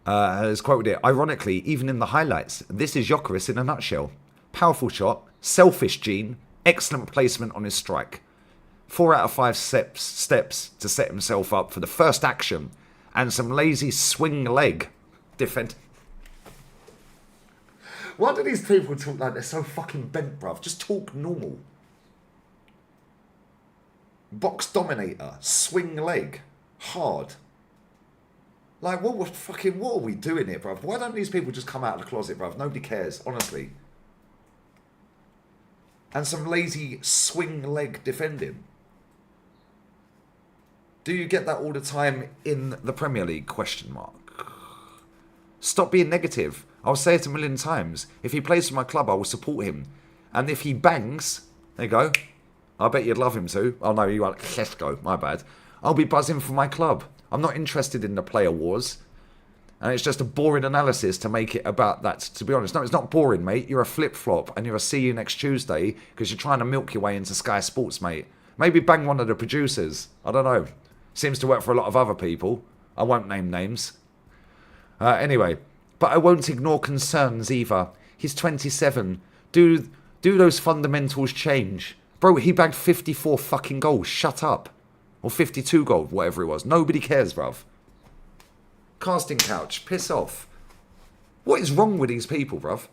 has quoted it. Ironically, even in the highlights, this is Gyökeres in a nutshell. Powerful shot, selfish gene, excellent placement on his strike. 4 out of 5 steps to set himself up for the first action, and some lazy swing leg defend. Why do these people talk like they're so fucking bent, bruv? Just talk normal. Box dominator, swing leg, hard. Like, what are we doing here, bruv? Why don't these people just come out of the closet, bruv? Nobody cares, honestly. And some lazy swing leg defending. Do you get that all the time in the Premier League? Question mark. Stop being negative. I'll say it a million times. If he plays for my club, I will support him. And if he bangs, there you go. I bet you'd love him too. Oh no, you are Sesko, my bad. I'll be buzzing for my club. I'm not interested in the player wars. And it's just a boring analysis to make it about that, to be honest. No, it's not boring, mate. You're a flip-flop and you're a see you next Tuesday because you're trying to milk your way into Sky Sports, mate. Maybe bang one of the producers. I don't know. Seems to work for a lot of other people. I won't name names. Anyway. But I won't ignore concerns either. He's 27. Do those fundamentals change? Bro, he bagged 54 fucking goals. Shut up. Or 52 goals, whatever it was. Nobody cares, bruv. Casting couch. Piss off. What is wrong with these people, bruv?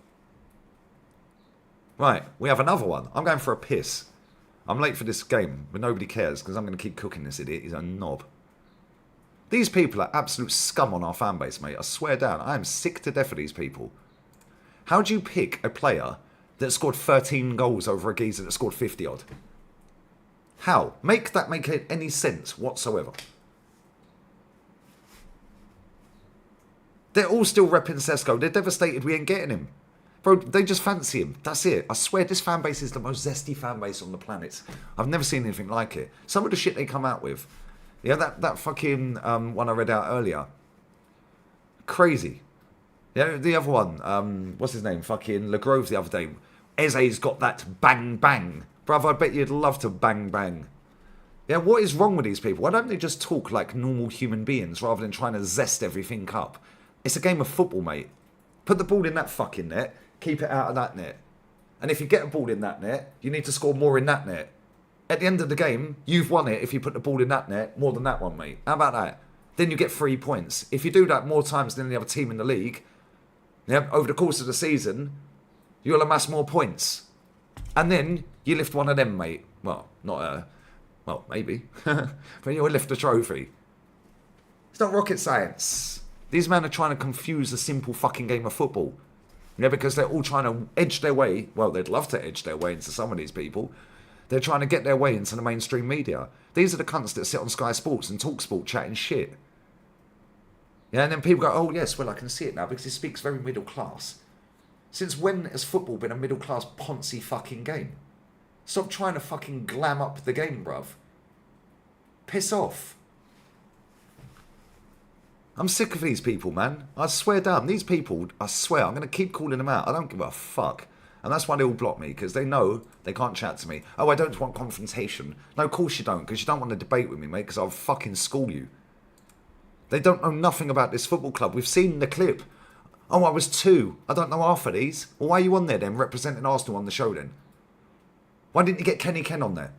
Right, we have another one. I'm going for a piss. I'm late for this game, but nobody cares because I'm going to keep cooking this idiot. He's a knob. These people are absolute scum on our fan base, mate. I swear down. I am sick to death of these people. How do you pick a player that scored 13 goals over a geezer that scored 50 odd? How? Make that make any sense whatsoever? They're all still repping Sesko. They're devastated we ain't getting him. Bro, they just fancy him. That's it. I swear this fan base is the most zesty fan base on the planet. I've never seen anything like it. Some of the shit they come out with. Yeah, that fucking one I read out earlier. Crazy. Yeah, the other one. What's his name? Fucking LeGrove the other day. Eze's got that bang bang. Bruv, I bet you'd love to bang bang. Yeah, what is wrong with these people? Why don't they just talk like normal human beings rather than trying to zest everything up? It's a game of football, mate. Put the ball in that fucking net. Keep it out of that net. And if you get a ball in that net, you need to score more in that net. At the end of the game, you've won it if you put the ball in that net more than that one, mate. How about that? Then you get 3 points. If you do that more times than any other team in the league, yeah, over the course of the season, you'll amass more points. And then you lift one of them, mate. Well, not well, maybe. But you'll lift a trophy. It's not rocket science. These men are trying to confuse the simple fucking game of football. Yeah, because they're all trying to edge their way. Well, they'd love to edge their way into some of these people. They're trying to get their way into the mainstream media. These are the cunts that sit on Sky Sports and talk sport chatting shit. Yeah, and then people go, oh yes, well I can see it now because he speaks very middle class. Since when has football been a middle class poncy fucking game? Stop trying to fucking glam up the game, bruv. Piss off. I'm sick of these people, man. I swear down. These people, I swear, I'm going to keep calling them out. I don't give a fuck. And that's why they all block me, because they know they can't chat to me. Oh, I don't want confrontation. No, of course you don't, because you don't want to debate with me, mate, because I'll fucking school you. They don't know nothing about this football club. We've seen the clip. Oh, I was 2. I don't know half of these. Well, why are you on there then, representing Arsenal on the show then? Why didn't you get Kenny Ken on there?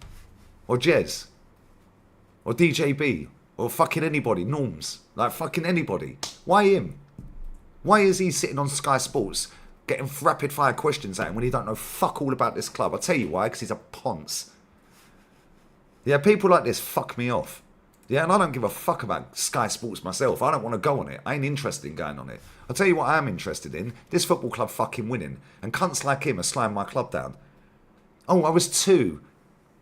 Or Jez? Or DJB? Or fucking anybody? Norms? Like fucking anybody? Why him? Why is he sitting on Sky Sports getting rapid fire questions at him when he don't know fuck all about this club? I'll tell you why, because he's a ponce. Yeah, people like this fuck me off. Yeah, and I don't give a fuck about Sky Sports myself. I don't want to go on it. I ain't interested in going on it. I'll tell you what I am interested in. This football club fucking winning. And cunts like him are slamming my club down. Oh, I was 2.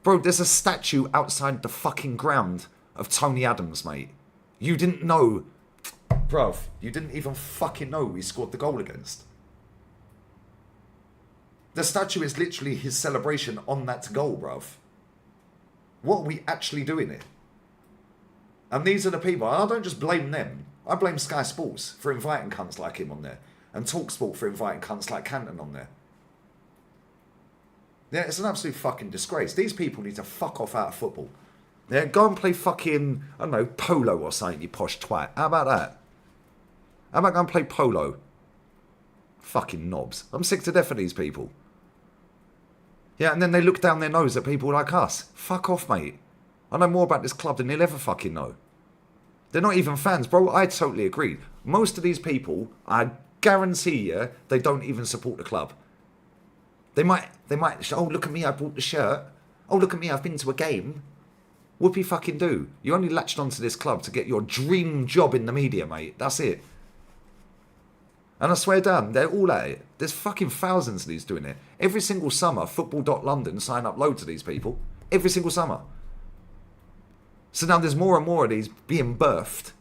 Bro, there's a statue outside the fucking ground of Tony Adams, mate. You didn't know. Bruv, you didn't even fucking know he scored the goal against. The statue is literally his celebration on that goal, bruv. What are we actually doing here? And these are the people. I don't just blame them. I blame Sky Sports for inviting cunts like him on there. And TalkSport for inviting cunts like Canton on there. Yeah, it's an absolute fucking disgrace. These people need to fuck off out of football. Yeah, go and play fucking, I don't know, polo or something, you posh twat. How about that? How about going and play polo? Fucking knobs. I'm sick to death of these people. Yeah, and then they look down their nose at people like us. Fuck off, mate. I know more about this club than you'll ever fucking know. They're not even fans, bro. I totally agree. Most of these people, I guarantee you, they don't even support the club. They might, oh, look at me, I bought the shirt. Oh, look at me, I've been to a game. Whoopie fucking do. You only latched onto this club to get your dream job in the media, mate. That's it. And I swear down, they're all at it. There's fucking thousands of these doing it. Every single summer, Football.London sign up loads of these people. Every single summer. So now there's more and more of these being birthed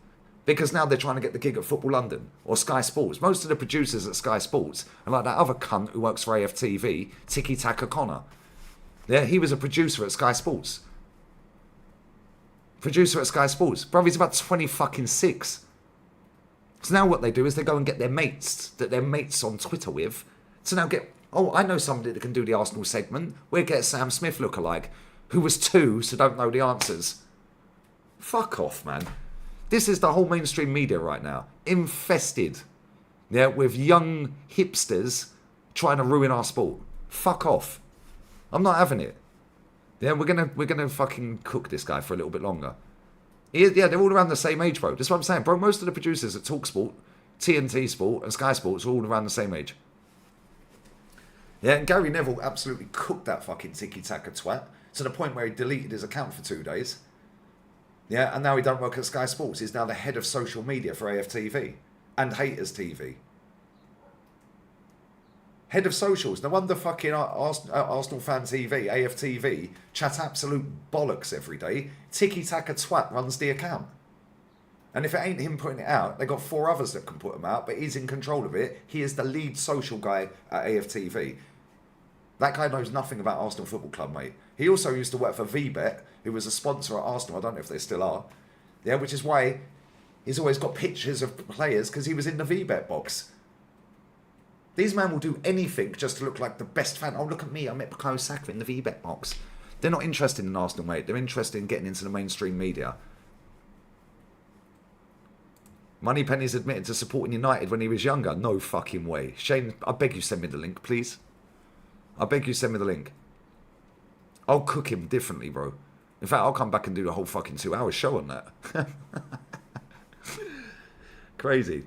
because now they're trying to get the gig at Football London or Sky Sports. Most of the producers at Sky Sports are like that other cunt who works for AFTV, Tiki Taka Connor. Yeah, he was a producer at Sky Sports. Producer at Sky Sports. Bro, he's about 20 fucking 6. So now what they do is they go and get their mates that they're mates on Twitter with. So now get, oh, I know somebody that can do the Arsenal segment. We'll get Sam Smith lookalike, who was 2, so don't know the answers. Fuck off, man. This is the whole mainstream media right now. Infested. Yeah, with young hipsters trying to ruin our sport. Fuck off. I'm not having it. Yeah, we're gonna fucking cook this guy for a little bit longer. Yeah, they're all around the same age, bro. That's what I'm saying, bro. Most of the producers at TalkSport, TNT Sport, and Sky Sports are all around the same age. Yeah, and Gary Neville absolutely cooked that fucking tiki-taka twat to the point where he deleted his account for 2 days. Yeah, and now he don't work at Sky Sports. He's now the head of social media for AFTV and Haters TV. Head of socials. No wonder fucking Arsenal Fan TV, AFTV, chat absolute bollocks every day. Tiki-taka twat runs the account. And if it ain't him putting it out, they got 4 others that can put them out, but he's in control of it. He is the lead social guy at AFTV. That guy knows nothing about Arsenal Football Club, mate. He also used to work for VBet, who was a sponsor at Arsenal. I don't know if they still are. Yeah, which is why he's always got pictures of players, because he was in the VBet box. These men will do anything just to look like the best fan. Oh, look at me, I met Bukayo Saka in the VBet box. They're not interested in Arsenal, mate. They're interested in getting into the mainstream media. Moneypenny's admitted to supporting United when he was younger. No fucking way. Shane, I beg you send me the link, please. I beg you send me the link. I'll cook him differently, bro. In fact, I'll come back and do the whole fucking 2-hour show on that. Crazy.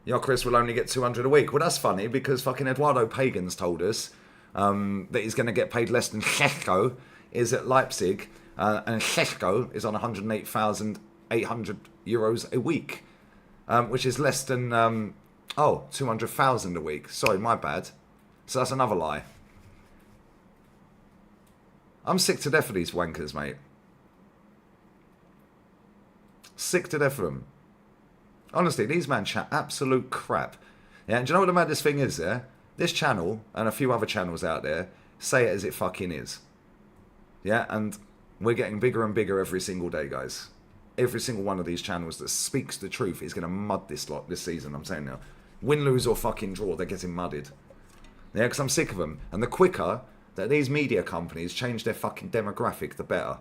Yökeres will only get 200 a week. Well, that's funny because fucking Eduardo Pagans told us that he's going to get paid less than Šeško is at Leipzig. And Šeško is on 108,800 euros a week, which is less than, 200,000 a week. Sorry, my bad. So that's another lie. I'm sick to death of these wankers, mate. Sick to death of them. Honestly, these man chat absolute crap. Yeah, and do you know what the maddest thing is there? This channel, and a few other channels out there, say it as it fucking is. Yeah, and we're getting bigger and bigger every single day, guys. Every single one of these channels that speaks the truth is going to mud this lot this season, I'm saying now. Win, lose, or fucking draw, they're getting mudded. Yeah, because I'm sick of them. And the quicker that these media companies change their fucking demographic, the better.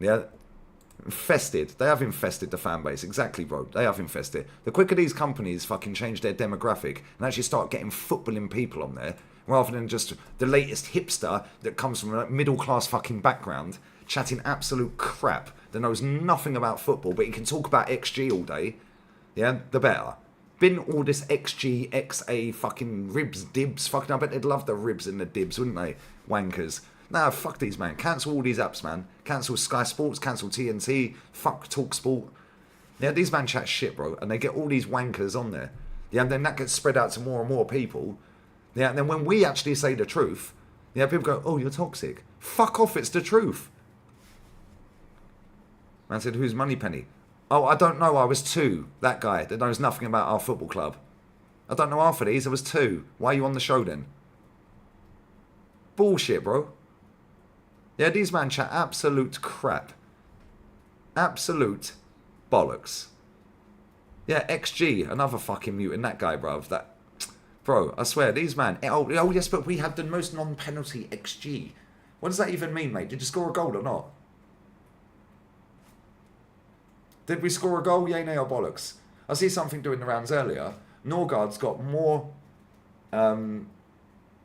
Yeah, infested. They have infested the fan base. Exactly, bro. They have infested. The quicker these companies fucking change their demographic and actually start getting footballing people on there, rather than just the latest hipster that comes from a middle-class fucking background, chatting absolute crap that knows nothing about football, but he can talk about XG all day, yeah, the better. Bin all this XG, XA, fucking ribs, dibs, fucking, I bet they'd love the ribs and the dibs, wouldn't they? Wankers. Nah, fuck these, man. Cancel all these apps, man. Cancel Sky Sports, cancel TNT, fuck TalkSport. Yeah, these man chat shit, bro, and they get all these wankers on there. Yeah, and then that gets spread out to more and more people. Yeah, and then when we actually say the truth, yeah, people go, oh, you're toxic. Fuck off, it's the truth. Man said, who's Moneypenny? Oh, I don't know, I was 2. That guy that knows nothing about our football club. I don't know half of these, I was 2. Why are you on the show then? Bullshit, bro. Yeah, these man chat absolute crap. Absolute bollocks. Yeah, XG, another fucking mutant, that guy, bruv. That, bro, I swear, these man... Oh, yes, but we had the most non-penalty XG. What does that even mean, mate? Did you score a goal or not? Did we score a goal? Yay, nay, or bollocks? I see something doing the rounds earlier. Norgard's got more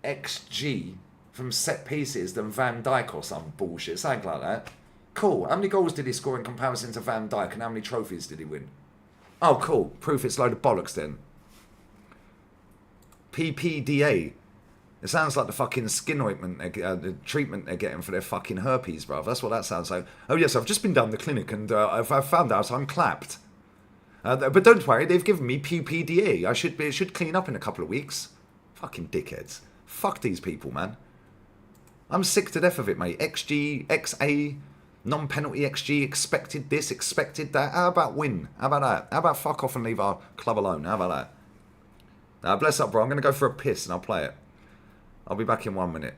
XG from set pieces than Van Dijk or some bullshit. Something like that. Cool. How many goals did he score in comparison to Van Dijk and how many trophies did he win? Oh, cool. Proof it's a load of bollocks then. PPDA. It sounds like the fucking skin ointment, the treatment they're getting for their fucking herpes, bruv. That's what that sounds like. Oh, yes, I've just been down the clinic and I've found out I'm clapped. But don't worry, they've given me PPDA. It should clean up in a couple of weeks. Fucking dickheads. Fuck these people, man. I'm sick to death of it, mate. XG, XA, non-penalty XG, expected this, expected that. How about win? How about that? How about fuck off and leave our club alone? How about that? Now, bless up, bro. I'm going to go for a piss and I'll play it. I'll be back in 1 minute.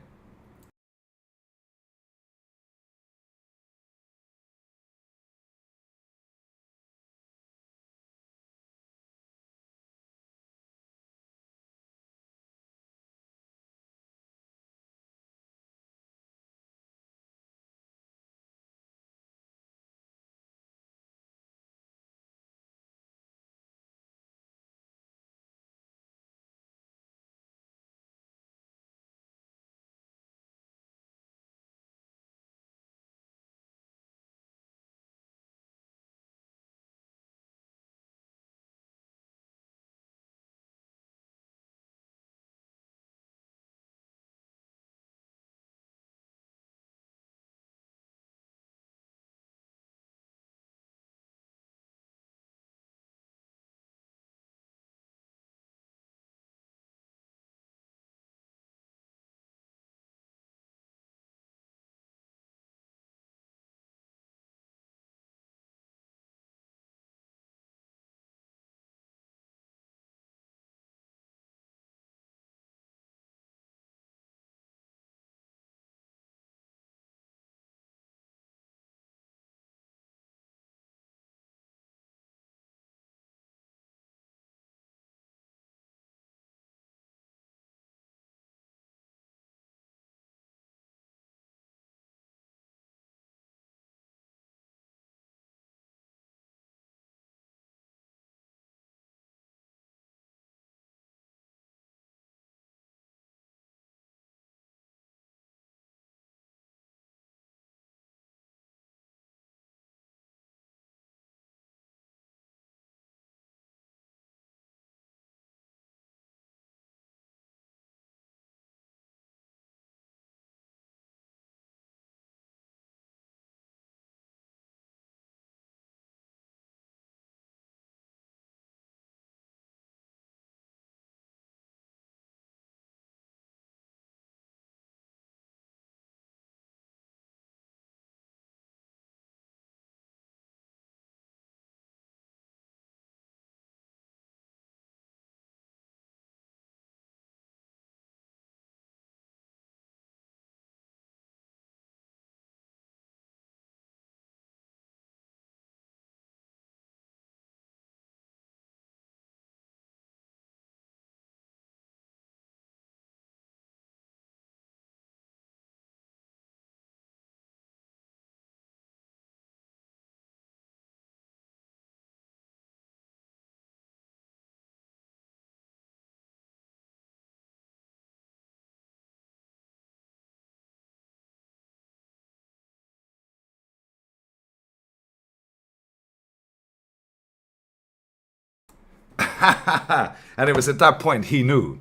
And it was at that point he knew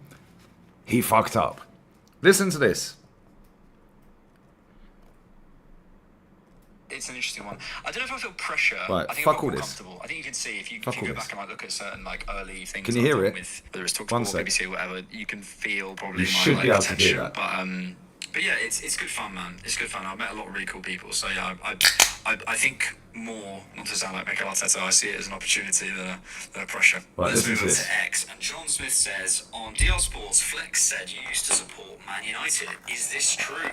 he fucked up. Listen to this.
It's an interesting one. I don't know if I feel pressure.
Right,
I think
fuck
I'm
all
more
this.
comfortable. I think you can see if you
Fuck
go
all
back
this.
and like look at certain like early things.
Can you
I've
hear
done
it?
With, whether it's
One
TalkSport,
sec.
BBC, or whatever, you can feel probably
You
my
should
like,
be able to
attention.
hear that.
But yeah, it's good fun, man. It's good fun. I've met a lot of really cool people. So yeah, I think more, not to sound like Mikel Arteta, I see it as an opportunity than a pressure.
Right,
Let's
listen
move
to
on
this.
to X. And John Smith says, on DR Sports, Flex said you used to support Man United. Is this true?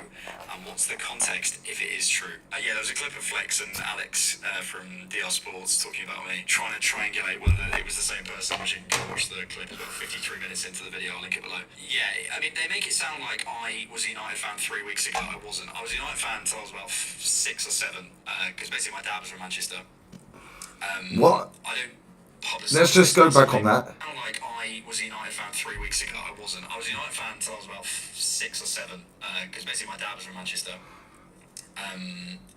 And what's the context if it is true? Yeah, there was a clip of Flex and Alex from DR Sports talking about me, trying to triangulate whether it was the same person, which you can go watch the clip about 53 minutes into the video. I'll link it below. Yeah, I mean, they make it sound like I was a United fan 3 weeks ago. I wasn't. I was a United fan until I was about 6 or 7, because basically my dad was from Manchester.
What?
I don't publicise.
Let's just go back on that.
Sound like I was a United fan 3 weeks ago. I wasn't. I was a United fan until I was about 6 or 7, because basically my dad was from Manchester. I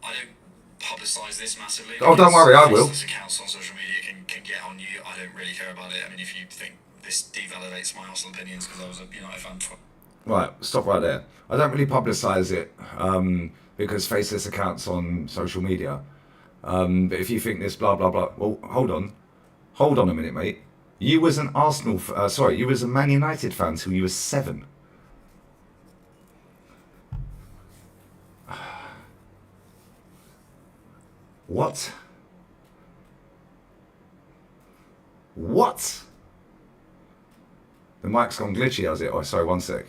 don't publicise this massively.
Oh, don't worry, I will.
This accounts on social media can get on you. I don't really care about it. I mean, if you think this devalidates my Arsenal opinions because I was a United fan.
Right, stop right there. I don't really publicise it because faceless accounts on social media. But if you think this blah blah blah, well, hold on a minute, mate. You was an Arsenal, you was a Man United fan till you were 7. What? What? The mic's gone glitchy, has it? Oh, sorry, one sec.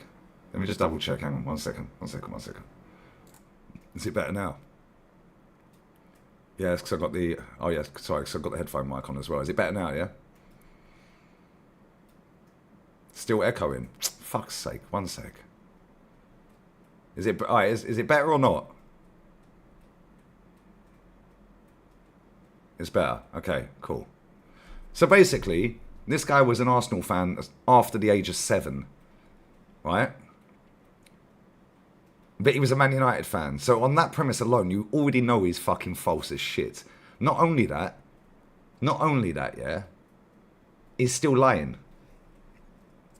Let me just double check. Hang on, one second. Is it better now? Yeah, because I've got the... Oh, yeah, sorry, because I've got the headphone mic on as well. Is it better now, yeah? Still echoing. Fuck's sake, one sec. Is it... All right, is it better or not? It's better. Okay, cool. So basically, this guy was an Arsenal fan after the age of 7, right? But he was a Man United fan. So on that premise alone, you already know he's fucking false as shit. Not only that, yeah, he's still lying.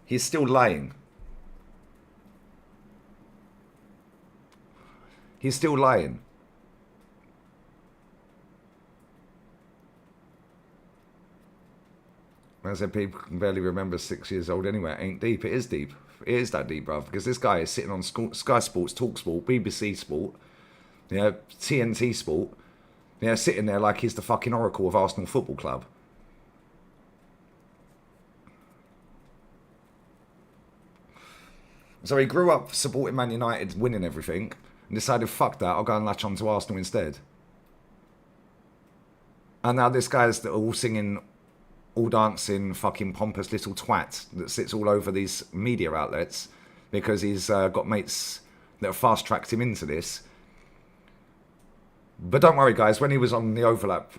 He's still lying. He's still lying. I said people can barely remember 6 years old anyway. It ain't deep. It is deep. It is that deep, bruv. Because this guy is sitting on Sky Sports, TalkSport, BBC Sport, yeah, TNT Sport, yeah, sitting there like he's the fucking oracle of Arsenal Football Club. So he grew up supporting Man United, winning everything, and decided, fuck that, I'll go and latch on to Arsenal instead. And now this guy's all singing, all dancing, fucking pompous little twat that sits all over these media outlets because he's got mates that have fast-tracked him into this. But don't worry, guys, when he was on the overlap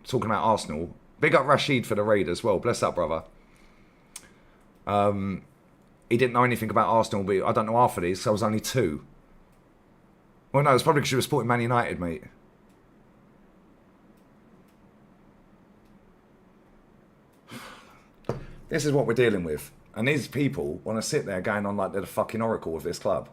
talking about Arsenal, big up Rashid for the raid as well. Bless that, brother. He didn't know anything about Arsenal, but I don't know half of these, so I was only 2. Well, no, it's probably because you were supporting Man United, mate. This is what we're dealing with. And these people want to sit there going on like they're the fucking oracle of this club.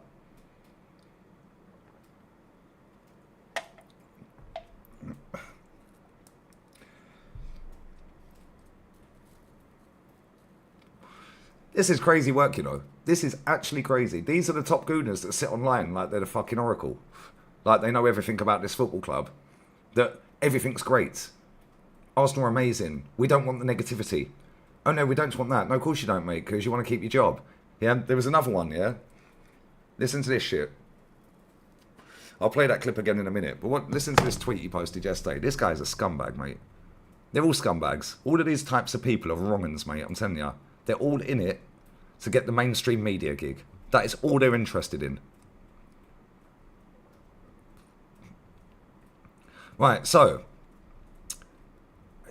This is crazy work, you know. This is actually crazy. These are the top Gooners that sit online like they're the fucking oracle. Like they know everything about this football club. That everything's great. Arsenal are amazing. We don't want the negativity. Oh no, we don't want that. No, of course you don't, mate, because you want to keep your job. Yeah, there was another one, yeah? Listen to this shit. I'll play that clip again in a minute. But listen to this tweet he posted yesterday. This guy's a scumbag, mate. They're all scumbags. All of these types of people are wrong-uns, mate, I'm telling you. They're all in it to get the mainstream media gig. That is all they're interested in. Right, so...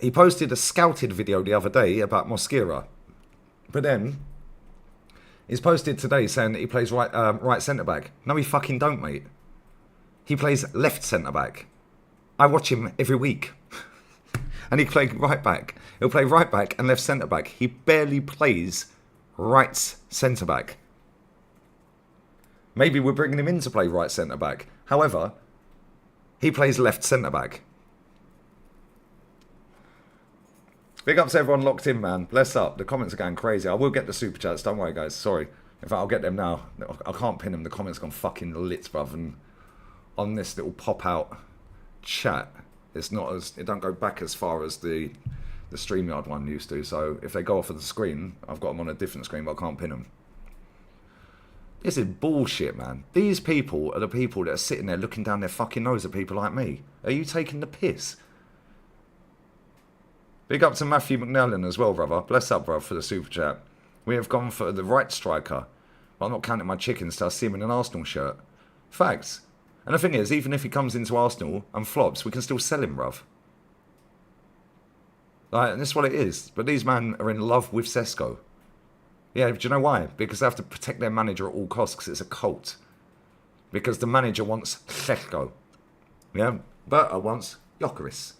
he posted a scouted video the other day about Mosquera. But then, he's posted today saying that he plays right centre-back. No, he fucking don't, mate. He plays left centre-back. I watch him every week. And he played right back. He'll play right back and left centre back. He barely plays right centre back. Maybe we're bringing him in to play right centre back. However, he plays left centre back. Big up to everyone locked in, man. Bless up. The comments are going crazy. I will get the super chats. Don't worry, guys. Sorry. In fact, I'll get them now. I can't pin them. The comments gone fucking lit, bruv. And on this little pop-out chat, it's not as... It don't go back as far as the StreamYard one used to. So if they go off of the screen, I've got them on a different screen, but I can't pin them. This is bullshit, man. These people are the people that are sitting there looking down their fucking nose at people like me. Are you taking the piss? Big up to Matthew McNellen as well, brother. Bless up, brother, for the super chat. We have gone for the right striker. But I'm not counting my chickens till I see him in an Arsenal shirt. Facts. And the thing is, even if he comes into Arsenal and flops, we can still sell him, bruv. Like, and that's what it is. But these men are in love with Sesko. Yeah, do you know why? Because they have to protect their manager at all costs because it's a cult. Because the manager wants Sesko. Yeah, Berta wants Gyökeres.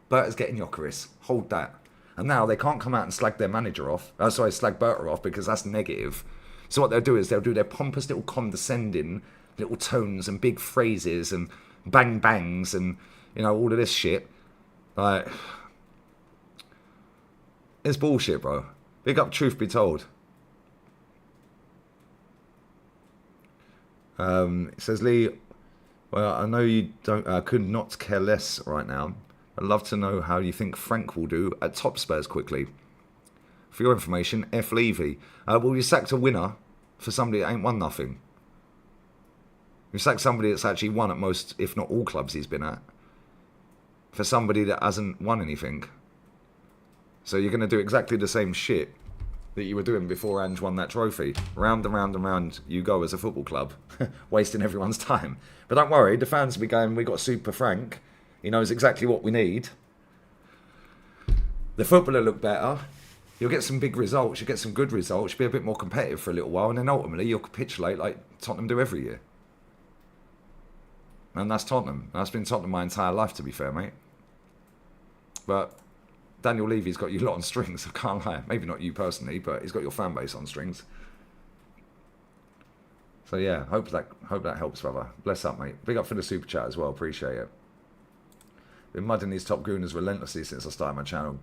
Berta's getting Yökeres. Hold that. And now they can't come out and slag their manager off. Slag Berta off because that's negative. So what they'll do is they'll do their pompous little condescending little tones and big phrases and bang bangs and, you know, all of this shit. Like, it's bullshit, bro. Big up, truth be told. It says, Lee, well, I know you could not care less right now. I'd love to know how you think Frank will do at top Spurs quickly. For your information, F. Levy. Well, you sacked a winner for somebody that ain't won nothing. You sacked somebody that's actually won at most, if not all clubs he's been at. For somebody that hasn't won anything. So you're going to do exactly the same shit that you were doing before Ange won that trophy. Round and round and round you go as a football club. Wasting everyone's time. But don't worry, the fans will be going, we got Super Frank. He knows exactly what we need. The football will look better. You'll get some big results. You'll get some good results. You'll be a bit more competitive for a little while. And then ultimately you'll capitulate like Tottenham do every year. And that's Tottenham. That's been Tottenham my entire life, to be fair, mate. But Daniel Levy's got you a lot on strings. I can't lie. Maybe not you personally, but he's got your fan base on strings. So yeah, hope that helps, brother. Bless up, mate. Big up for the super chat as well. Appreciate it. Been mudding these top Gooners relentlessly since I started my channel.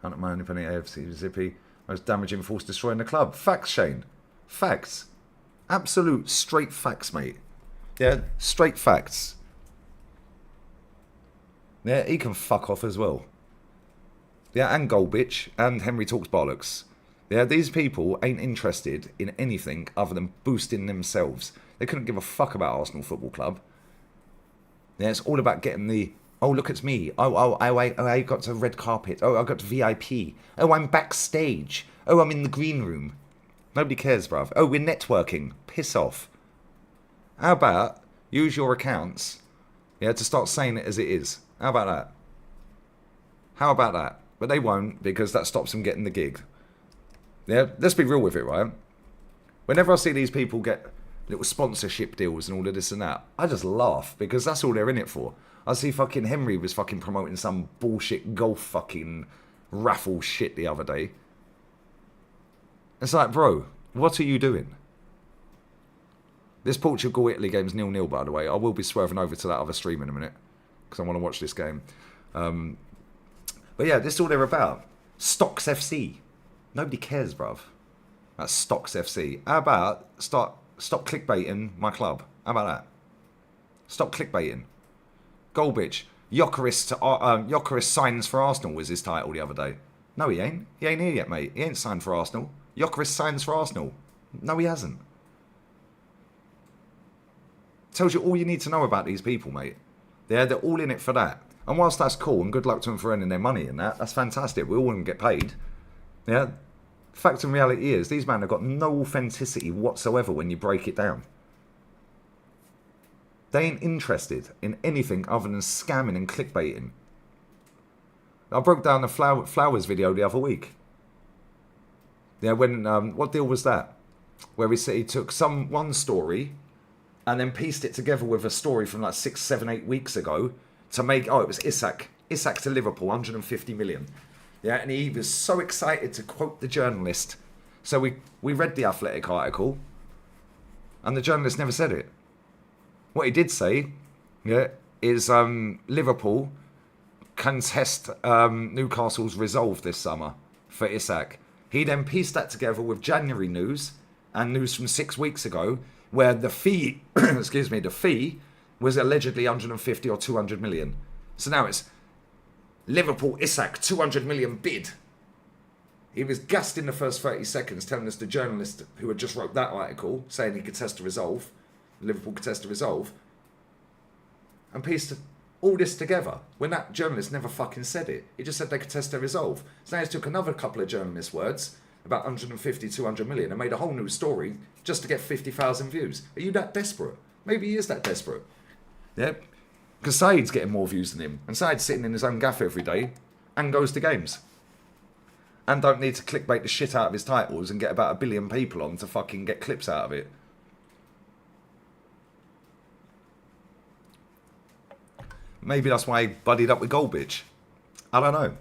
Hunter my only penny AFC Zippy. Most damaging force destroying the club. Facts, Shane. Facts. Absolute straight facts, mate. Yeah, straight facts. Yeah, he can fuck off as well. Yeah, and Goldbitch and Henry Talks Bollocks. Yeah, these people ain't interested in anything other than boosting themselves. They couldn't give a fuck about Arsenal Football Club. Yeah, it's all about getting the... Oh, look, it's me. I got to red carpet. Oh, I got to VIP. Oh, I'm backstage. Oh, I'm in the green room. Nobody cares, bruv. Oh, we're networking. Piss off. How about use your accounts, yeah, to start saying it as it is? How about that? How about that? But they won't, because that stops them getting the gig. Yeah, let's be real with it, right? Whenever I see these people get little sponsorship deals and all of this and that, I just laugh, because that's all they're in it for. I see fucking Henry was fucking promoting some bullshit golf fucking raffle shit the other day. It's like, bro, what are you doing? This Portugal-Italy game's 0-0, by the way. I will be swerving over to that other stream in a minute, because I want to watch this game. But yeah, this is all they're about. Stocks FC. Nobody cares, bruv. That's Stocks FC. How about stop clickbaiting my club? How about that? Stop clickbaiting. Goldbitch. Yökeres signs for Arsenal was his title the other day. No, he ain't. He ain't here yet, mate. He ain't signed for Arsenal. Yökeres signs for Arsenal. No, he hasn't. Tells you all you need to know about these people, mate. Yeah, they're all in it for that. And whilst that's cool, and good luck to them for earning their money and that's fantastic. We all want to get paid. Yeah. Fact and reality is, these men have got no authenticity whatsoever when you break it down. They ain't interested in anything other than scamming and clickbaiting. I broke down the Flowers video the other week. Yeah, when what deal was that? Where he took one story and then pieced it together with a story from like 6, 7, 8 weeks ago to make... Oh, it was Isak Isak to Liverpool, 150 million. Yeah, and he was so excited to quote the journalist. So we read the Athletic article, and the journalist never said it. What he did say, yeah, is Liverpool contest Newcastle's resolve this summer for Isak. He then pieced that together with January news and news from 6 weeks ago, where the fee, the fee was allegedly 150 or 200 million. So now it's Liverpool Isak 200 million bid. He was gassed in the first 30 seconds, telling us the journalist who had just wrote that article, saying he could test a resolve, Liverpool could test a resolve, and pieced all this together when that journalist never fucking said it. He just said they could test their resolve. So now he's took another couple of journalists' words about 150, 200 million and made a whole new story just to get 50,000 views. Are you that desperate? Maybe he is that desperate. Yeah? Because Said's getting more views than him. And Said's sitting in his own gaff every day and goes to games. And don't need to clickbait the shit out of his titles and get about 1 billion people on to fucking get clips out of it. Maybe that's why he buddied up with Goldbitch. I don't know.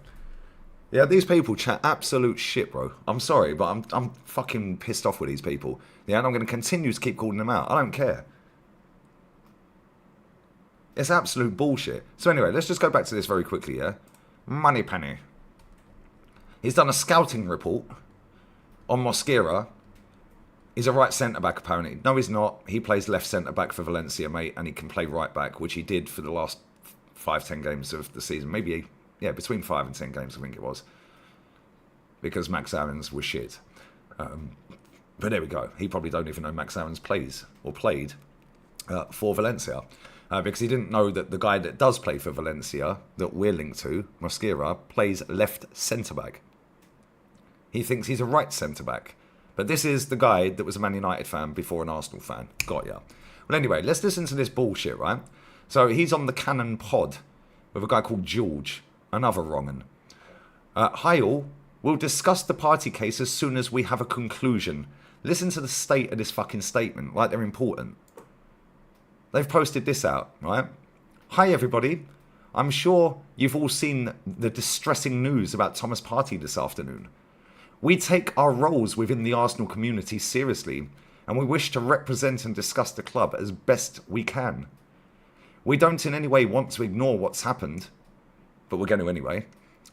Yeah, these people chat absolute shit, bro. I'm sorry, but I'm fucking pissed off with these people. Yeah, and I'm going to continue to keep calling them out. I don't care. It's absolute bullshit. So anyway, let's just go back to this very quickly, yeah? Moneypenny. He's done a scouting report on Mosquera. He's a right centre-back, apparently. No, he's not. He plays left centre-back for Valencia, mate, and he can play right-back, which he did for the last 5-10 games of the season. Maybe, yeah, between 5 and 10 games, I think it was. Because Max Aarons was shit. But there we go. He probably don't even know Max Aarons plays, or played, for Valencia. Because he didn't know that the guy that does play for Valencia, that we're linked to, Mosquera, plays left centre-back. He thinks he's a right centre-back. But this is the guy that was a Man United fan before an Arsenal fan. Got ya. Well, anyway, let's listen to this bullshit, right? So he's on the Cannon pod with a guy called George, another wrong'un. Hi all, we'll discuss the party case as soon as we have a conclusion. Listen to the state of this fucking statement, like they're important. They've posted this out, right? Hi everybody, I'm sure you've all seen the distressing news about Thomas Partey this afternoon. We take our roles within the Arsenal community seriously, and we wish to represent and discuss the club as best we can. We don't in any way want to ignore what's happened, but we're going to anyway.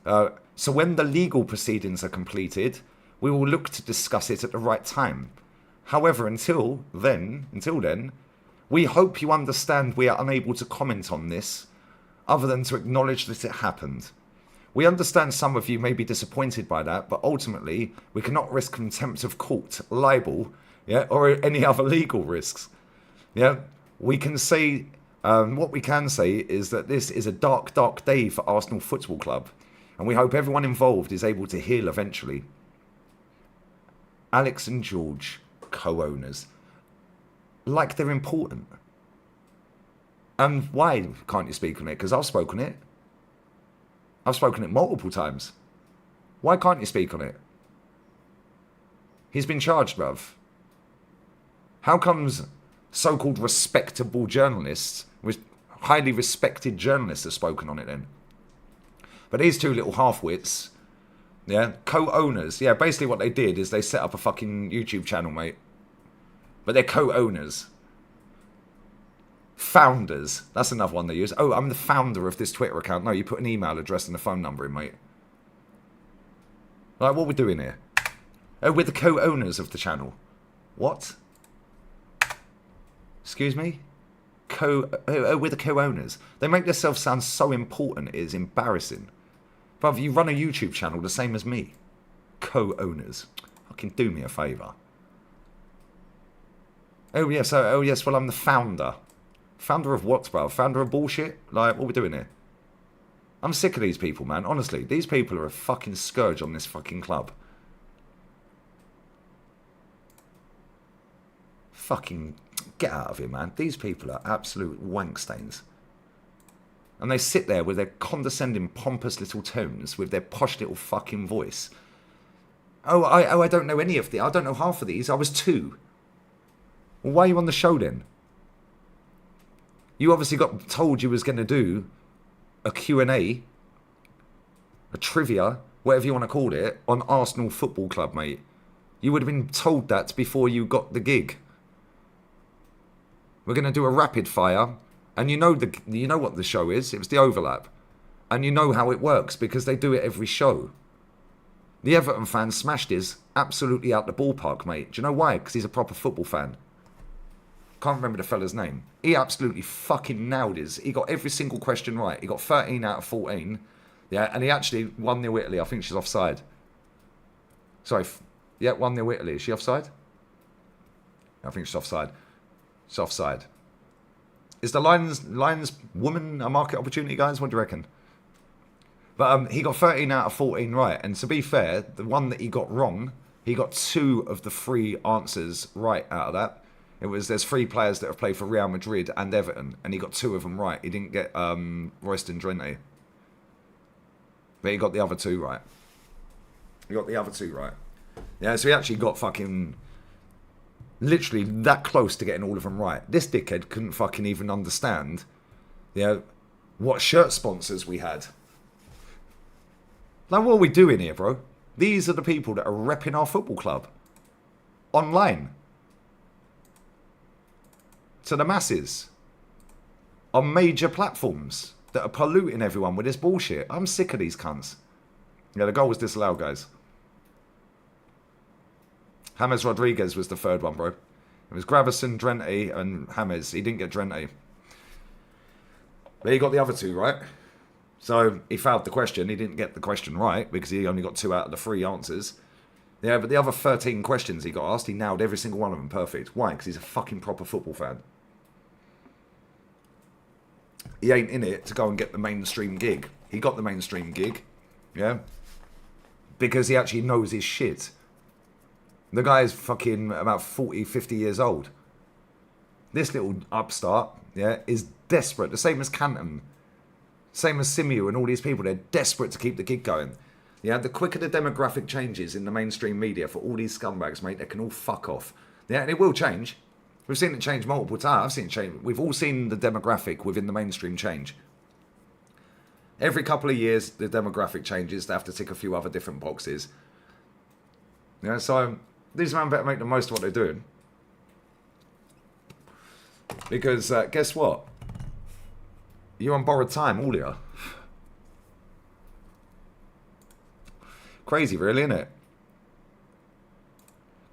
So when the legal proceedings are completed, we will look to discuss it at the right time. However, until then, we hope you understand we are unable to comment on this, other than to acknowledge that it happened. We understand some of you may be disappointed by that, but ultimately, we cannot risk contempt of court, libel, yeah, or any other legal risks. Yeah, we can say, what we can say is that this is a dark, dark day for Arsenal Football Club, and we hope everyone involved is able to heal eventually. Alex and George, co-owners. Like they're important. And why can't you speak on it? Because I've spoken it. I've spoken it multiple times. Why can't you speak on it? He's been charged, bruv. How comes so-called respectable journalists, with highly respected journalists, have spoken on it then? But these two little half-wits, yeah, co-owners, yeah, basically what they did is they set up a fucking YouTube channel, mate. But they're co-owners. Founders. That's another one they use. Oh, I'm the founder of this Twitter account. No, you put an email address and a phone number in, mate. Like, what are we doing here? Oh, we're the co-owners of the channel. What? Excuse me? We're the co-owners. They make themselves sound so important, it is embarrassing. Bruv, you run a YouTube channel the same as me. Co-owners. Fucking do me a favour. Oh yes, well I'm the founder. Founder of what, bro? Founder of bullshit? Like, what are we doing here? I'm sick of these people, man. Honestly, these people are a fucking scourge on this fucking club. Fucking get out of here, man. These people are absolute wank stains. And they sit there with their condescending, pompous little tones, with their posh little fucking voice. I don't know any of the. I don't know half of these. I was 2. Well, why are you on the show then? You obviously got told you was going to do a Q&A a trivia, whatever you want to call it, on Arsenal Football Club, mate. You would have been told that before you got the gig. We're going to do a rapid fire, and you know what the show is. It was the overlap. And you know how it works, because they do it every show. The Everton fan smashed his absolutely out the ballpark, mate. Do you know why? Because he's a proper football fan. Can't remember the fella's name. He absolutely fucking nailed his. He got every single question right. He got 13 out of 14. Yeah, and he actually 1-0 Italy. I think she's offside. Sorry. Yeah, 1-0 Italy. Is she offside? I think she's offside. She's offside. Is the Lions woman a market opportunity, guys? What do you reckon? But he got 13 out of 14 right. And to be fair, the one that he got wrong, he got 2 of the 3 answers right out of that. There's 3 players that have played for Real Madrid and Everton, and he got 2 of them right. He didn't get Royston Drenthe. But he got the other 2 right. He got the other 2 right. Yeah, so he actually got fucking literally that close to getting all of them right. This dickhead couldn't fucking even understand, what shirt sponsors we had. Like, what are we doing here, bro? These are the people that are repping our football club. Online. To the masses. On major platforms that are polluting everyone with this bullshit. I'm sick of these cunts. Yeah, the goal was disallowed, guys. James Rodriguez was the third one, bro. It was Gravison, Drenthe, and James. He didn't get Drenthe. But he got the other 2 right. So he fouled the question. He didn't get the question right because he only got 2 out of the 3 answers. Yeah, but the other 13 questions he got asked, he nailed every single one of them perfect. Why? Because he's a fucking proper football fan. He ain't in it to go and get the mainstream gig. He got the mainstream gig, yeah, because he actually knows his shit. The guy is fucking about 40, 50 years old. This little upstart, yeah, is desperate. The same as Canton. Same as Simu and all these people. They're desperate to keep the gig going. Yeah, the quicker the demographic changes in the mainstream media for all these scumbags, mate, they can all fuck off. Yeah, and it will change. We've seen it change multiple times. I've seen it change. We've all seen the demographic within the mainstream change. Every couple of years, the demographic changes. They have to tick a few other different boxes. Yeah, so these men better make the most of what they're doing. Because guess what? You're on borrowed time, all of you. Crazy, really, isn't it?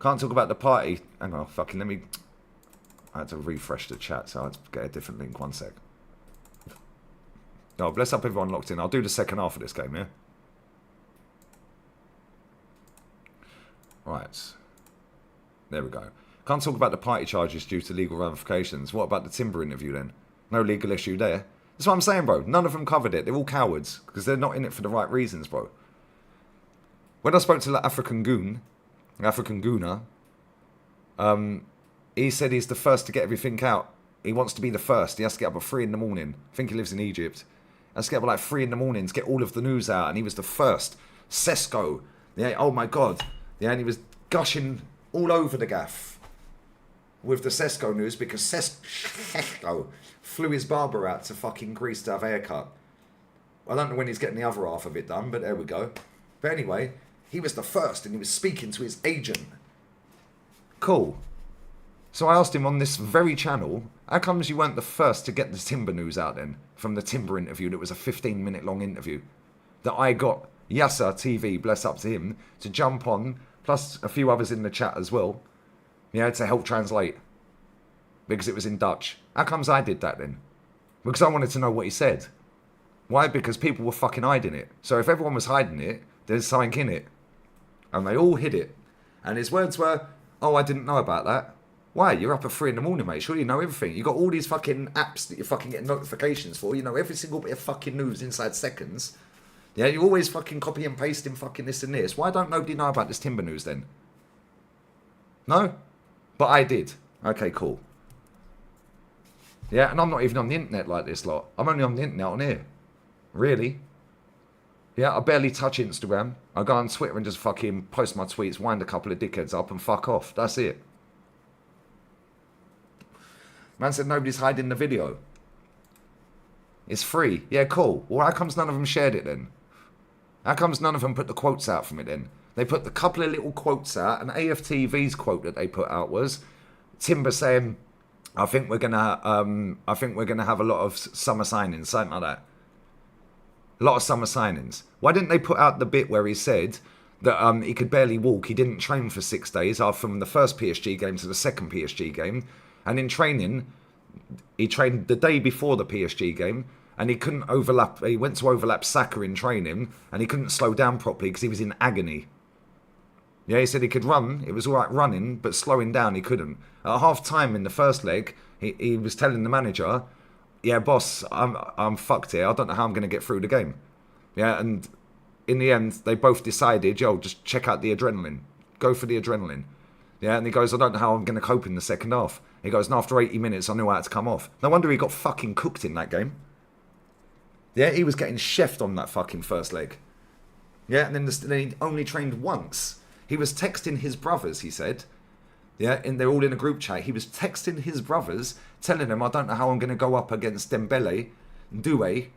Can't talk about the party. Hang on, fucking let me... I had to refresh the chat, so I had to get a different link. 1 sec. Oh, bless up everyone locked in. I'll do the second half of this game, yeah? Right. There we go. Can't talk about the party charges due to legal ramifications. What about the Timber interview then? No legal issue there. That's what I'm saying, bro. None of them covered it. They're all cowards because they're not in it for the right reasons, bro. When I spoke to the African Gooner, he said he's the first to get everything out. He wants to be the first. He has to get up at 3 in the morning. I think he lives in Egypt. He has to get up at like 3 in the morning to get all of the news out, and he was the first. Sesko. Yeah, oh my God. Yeah, and he was gushing all over the gaff with the Sesko news because Sesko flew his barber out to fucking Greece to have a haircut. I don't know when he's getting the other half of it done, but there we go. But anyway, he was the first and he was speaking to his agent. Cool. So I asked him on this very channel, how comes you weren't the first to get the Timber news out then? From the Timber interview that was a 15-minute long interview. That I got Yasser TV, bless up to him, to jump on, plus a few others in the chat as well, yeah, to help translate. Because it was in Dutch. How comes I did that then? Because I wanted to know what he said. Why? Because people were fucking hiding it. So if everyone was hiding it, there's something in it. And they all hid it. And his words were, oh, I didn't know about that. Why? You're up at 3 in the morning, mate. Surely you know everything. You got all these fucking apps that you're fucking getting notifications for. You know every single bit of fucking news inside seconds. Yeah, you're always fucking copy and pasting fucking this and this. Why don't nobody know about this Timber news then? No? But I did. Okay, cool. Yeah, and I'm not even on the internet like this lot. I'm only on the internet on here. Really? Yeah, I barely touch Instagram. I go on Twitter and just fucking post my tweets, wind a couple of dickheads up and fuck off. That's it. Man said nobody's hiding the video. It's free. Yeah, cool. Well, how comes none of them shared it then? How comes none of them put the quotes out from it then? They put the couple of little quotes out, and AFTV's quote that they put out was Timber saying, I think we're gonna have a lot of summer signings, something like that. A lot of summer signings. Why didn't they put out the bit where he said that he could barely walk, he didn't train for 6 days from the first PSG game to the second PSG game, and in training, he trained the day before the PSG game, and he couldn't overlap, he went to overlap Saka in training, and he couldn't slow down properly because he was in agony. Yeah, he said he could run, it was alright running, but slowing down he couldn't. At half time in the first leg, he was telling the manager, yeah, boss, I'm fucked here, I don't know how I'm going to get through the game. Yeah, and in the end, they both decided, yo, just check out the adrenaline. Go for the adrenaline. Yeah, and he goes, I don't know how I'm going to cope in the second half. He goes, and after 80 minutes, I knew how to come off. No wonder he got fucking cooked in that game. Yeah, he was getting chefed on that fucking first leg. Yeah, and then he only trained once. He was texting his brothers, he said. Yeah, and they're all in a group chat. He was texting his brothers, telling them, I don't know how I'm going to go up against Dembele, Doué,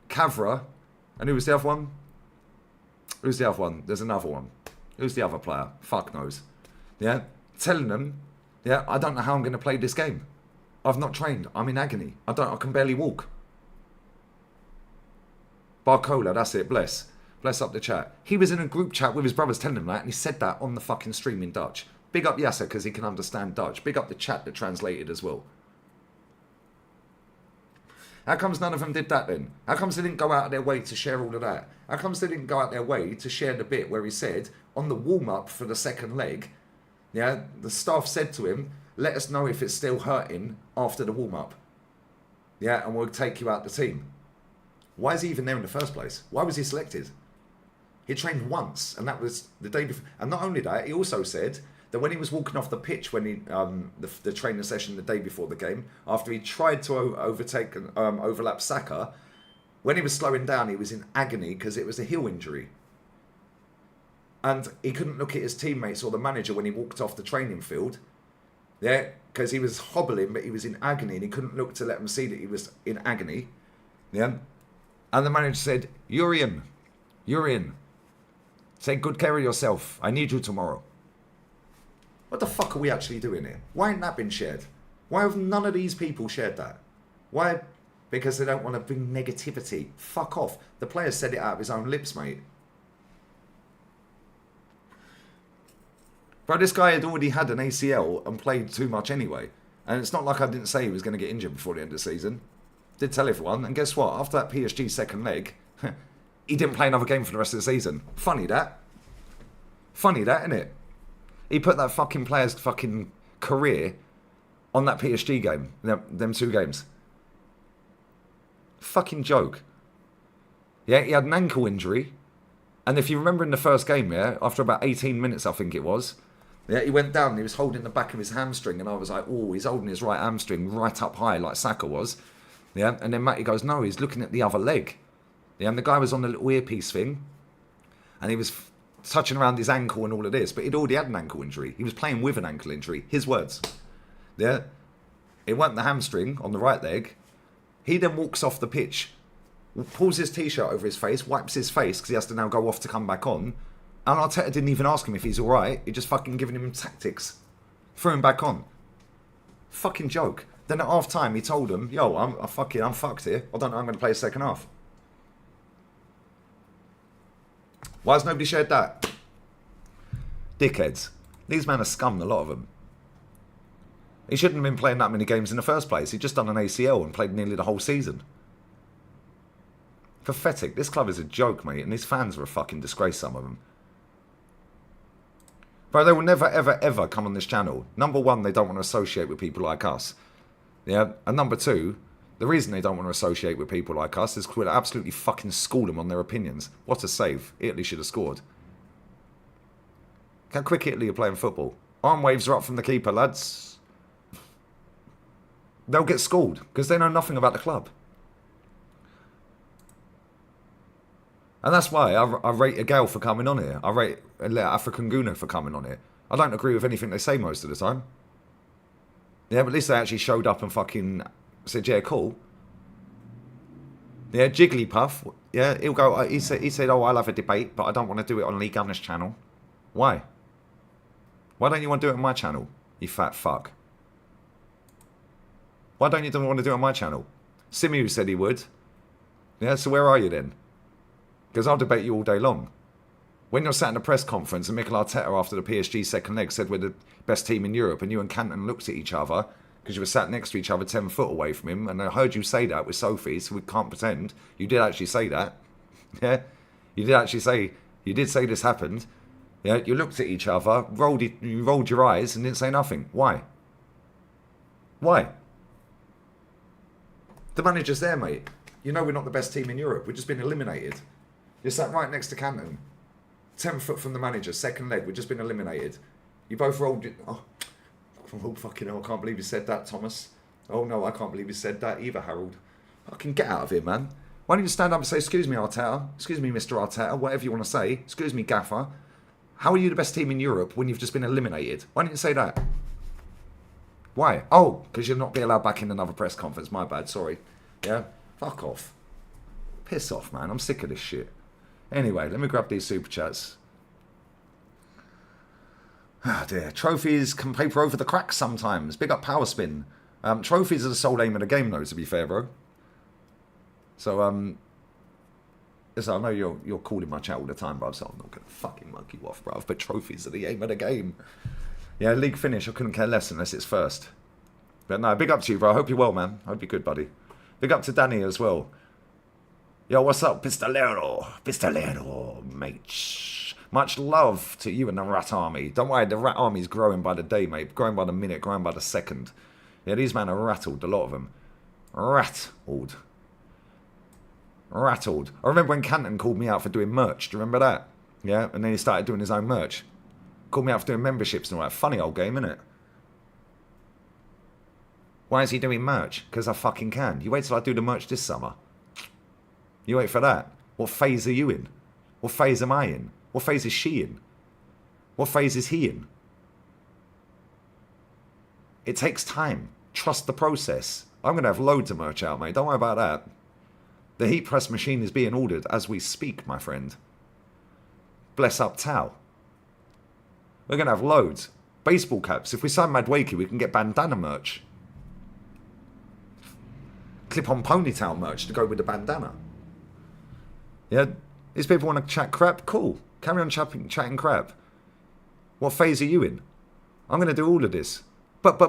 Cavra, and who was the other one? Who's the other one? There's another one. Who's the other player? Fuck knows. Yeah, telling them, yeah, I don't know how I'm going to play this game. I've not trained. I'm in agony. I can barely walk. Barcola, that's it. Bless up the chat. He was in a group chat with his brothers telling him that, and he said that on the fucking stream in Dutch. Big up Yasser because he can understand Dutch. Big up the chat that translated as well. How comes none of them did that then? How comes they didn't go out of their way to share all of that? How comes they didn't go out their way to share the bit where he said, on the warm-up for the second leg, yeah, the staff said to him, let us know if it's still hurting after the warm-up. Yeah, and we'll take you out the team. Why is he even there in the first place? Why was he selected? He trained once, and that was the day before. And not only that, he also said that when he was walking off the pitch, when he the training session the day before the game, after he tried to overtake and overlap Saka, when he was slowing down, he was in agony because it was a heel injury. And he couldn't look at his teammates or the manager when he walked off the training field. Yeah, because he was hobbling, but he was in agony, and he couldn't look to let them see that he was in agony. Yeah. And the manager said, you're in. Take good care of yourself. I need you tomorrow. What the fuck are we actually doing here? Why ain't that been shared? Why have none of these people shared that? Why? Because they don't want to bring negativity. Fuck off. The player said it out of his own lips, mate. Bro, this guy had already had an ACL and played too much anyway. And it's not like I didn't say he was going to get injured before the end of the season. Did tell everyone. And guess what? After that PSG second leg, he didn't play another game for the rest of the season. Funny that, innit? He put that fucking player's fucking career on that PSG game. Them 2 games. Fucking joke. Yeah, he had an ankle injury. And if you remember in the first game, yeah, after about 18 minutes, I think it was, yeah, he went down and he was holding the back of his hamstring. And I was like, oh, he's holding his right hamstring right up high like Saka was. Yeah, and then Matty goes, no, he's looking at the other leg. Yeah, and the guy was on the little earpiece thing. And he was touching around his ankle and all of this. But he'd already had an ankle injury. He was playing with an ankle injury. His words. Yeah. It wasn't the hamstring on the right leg. He then walks off the pitch, pulls his t-shirt over his face, wipes his face because he has to now go off to come back on. And Arteta didn't even ask him if he's alright. He just fucking giving him tactics. Threw him back on. Fucking joke. Then at half time he told him, yo, I'm fucked here. I don't know, I'm going to play a second half. Why has nobody shared that? Dickheads. These men are scum, a lot of them. He shouldn't have been playing that many games in the first place. He'd just done an ACL and played nearly the whole season. Pathetic. This club is a joke, mate, and his fans are a fucking disgrace, some of them. Bro, they will never, ever, ever come on this channel. Number one, they don't want to associate with people like us. Yeah, and number two, the reason they don't want to associate with people like us is because we'll absolutely fucking school them on their opinions. What a save. Italy should have scored. How quick Italy are playing football. Arm waves are up from the keeper, lads. They'll get schooled because they know nothing about the club. And that's why I rate a gal for coming on here. I rate a African Gooner for coming on here. I don't agree with anything they say most of the time. Yeah, but at least they actually showed up and fucking said, yeah, cool. Yeah, Jigglypuff. Yeah, he'll go. He said, oh, I'll have a debate, but I don't want to do it on Lee Gunners' channel. Why? Why don't you want to do it on my channel, you fat fuck? Why don't you want to do it on my channel? Simu said he would. Yeah, so where are you then? Because I'll debate you all day long. When you're sat in a press conference and Mikel Arteta after the PSG second leg said we're the best team in Europe, and you and Canton looked at each other because you were sat next to each other 10 foot away from him, and I heard you say that with Sophie, so we can't pretend. You did actually say that. Yeah? You did say this happened. Yeah, you looked at each other, you rolled your eyes and didn't say nothing. Why? Why? The manager's there, mate. You know we're not the best team in Europe. We've just been eliminated. You're sat right next to Canton. 10 foot from the manager, second leg. We've just been eliminated. You both rolled your... Oh fucking hell, I can't believe you said that, Thomas. Oh no, I can't believe you said that either, Harold. Fucking get out of here, man. Why don't you stand up and say, excuse me, Arteta. Excuse me, Mr. Arteta. Whatever you want to say. Excuse me, Gaffer. How are you the best team in Europe when you've just been eliminated? Why didn't you say that? Why? Oh, because you'll not be allowed back in another press conference. My bad, sorry. Yeah? Fuck off. Piss off, man. I'm sick of this shit. Anyway, let me grab these super chats. Ah, dear. Trophies can paper over the cracks sometimes. Big up Power Spin. Trophies are the sole aim of the game, though, to be fair, bro. So, listen, I know you're calling my chat all the time, bruv, so I'm not going to fucking mug you off, bruv. But trophies are the aim of the game. Yeah, league finish, I couldn't care less unless it's first. But no, big up to you, bro. I hope you're well, man. I hope you're good, buddy. Big up to Danny as well. Yo, what's up, Pistolero? Pistolero, mate. Much love to you and the Rat Army. Don't worry, the Rat Army's growing by the day, mate. Growing by the minute, growing by the second. Yeah, these men are rattled, a lot of them. Rattled. Rattled. I remember when Canton called me out for doing merch. Do you remember that? Yeah, and then he started doing his own merch. Called me out for doing memberships and all that. Funny old game, innit? Why is he doing merch? Because I fucking can. You wait till I do the merch this summer. You wait for that. What phase are you in? What phase am I in? What phase is she in? What phase is he in? It takes time. Trust the process. I'm going to have loads of merch out, mate. Don't worry about that. The heat press machine is being ordered as we speak, my friend. Bless up Tau. We're going to have loads. Baseball caps. If we sign Madwakey, we can get bandana merch. Clip-on ponytail merch to go with the bandana. Yeah? These people want to chat crap? Cool. Carry on chatting crap. What phase are you in? I'm going to do all of this. But.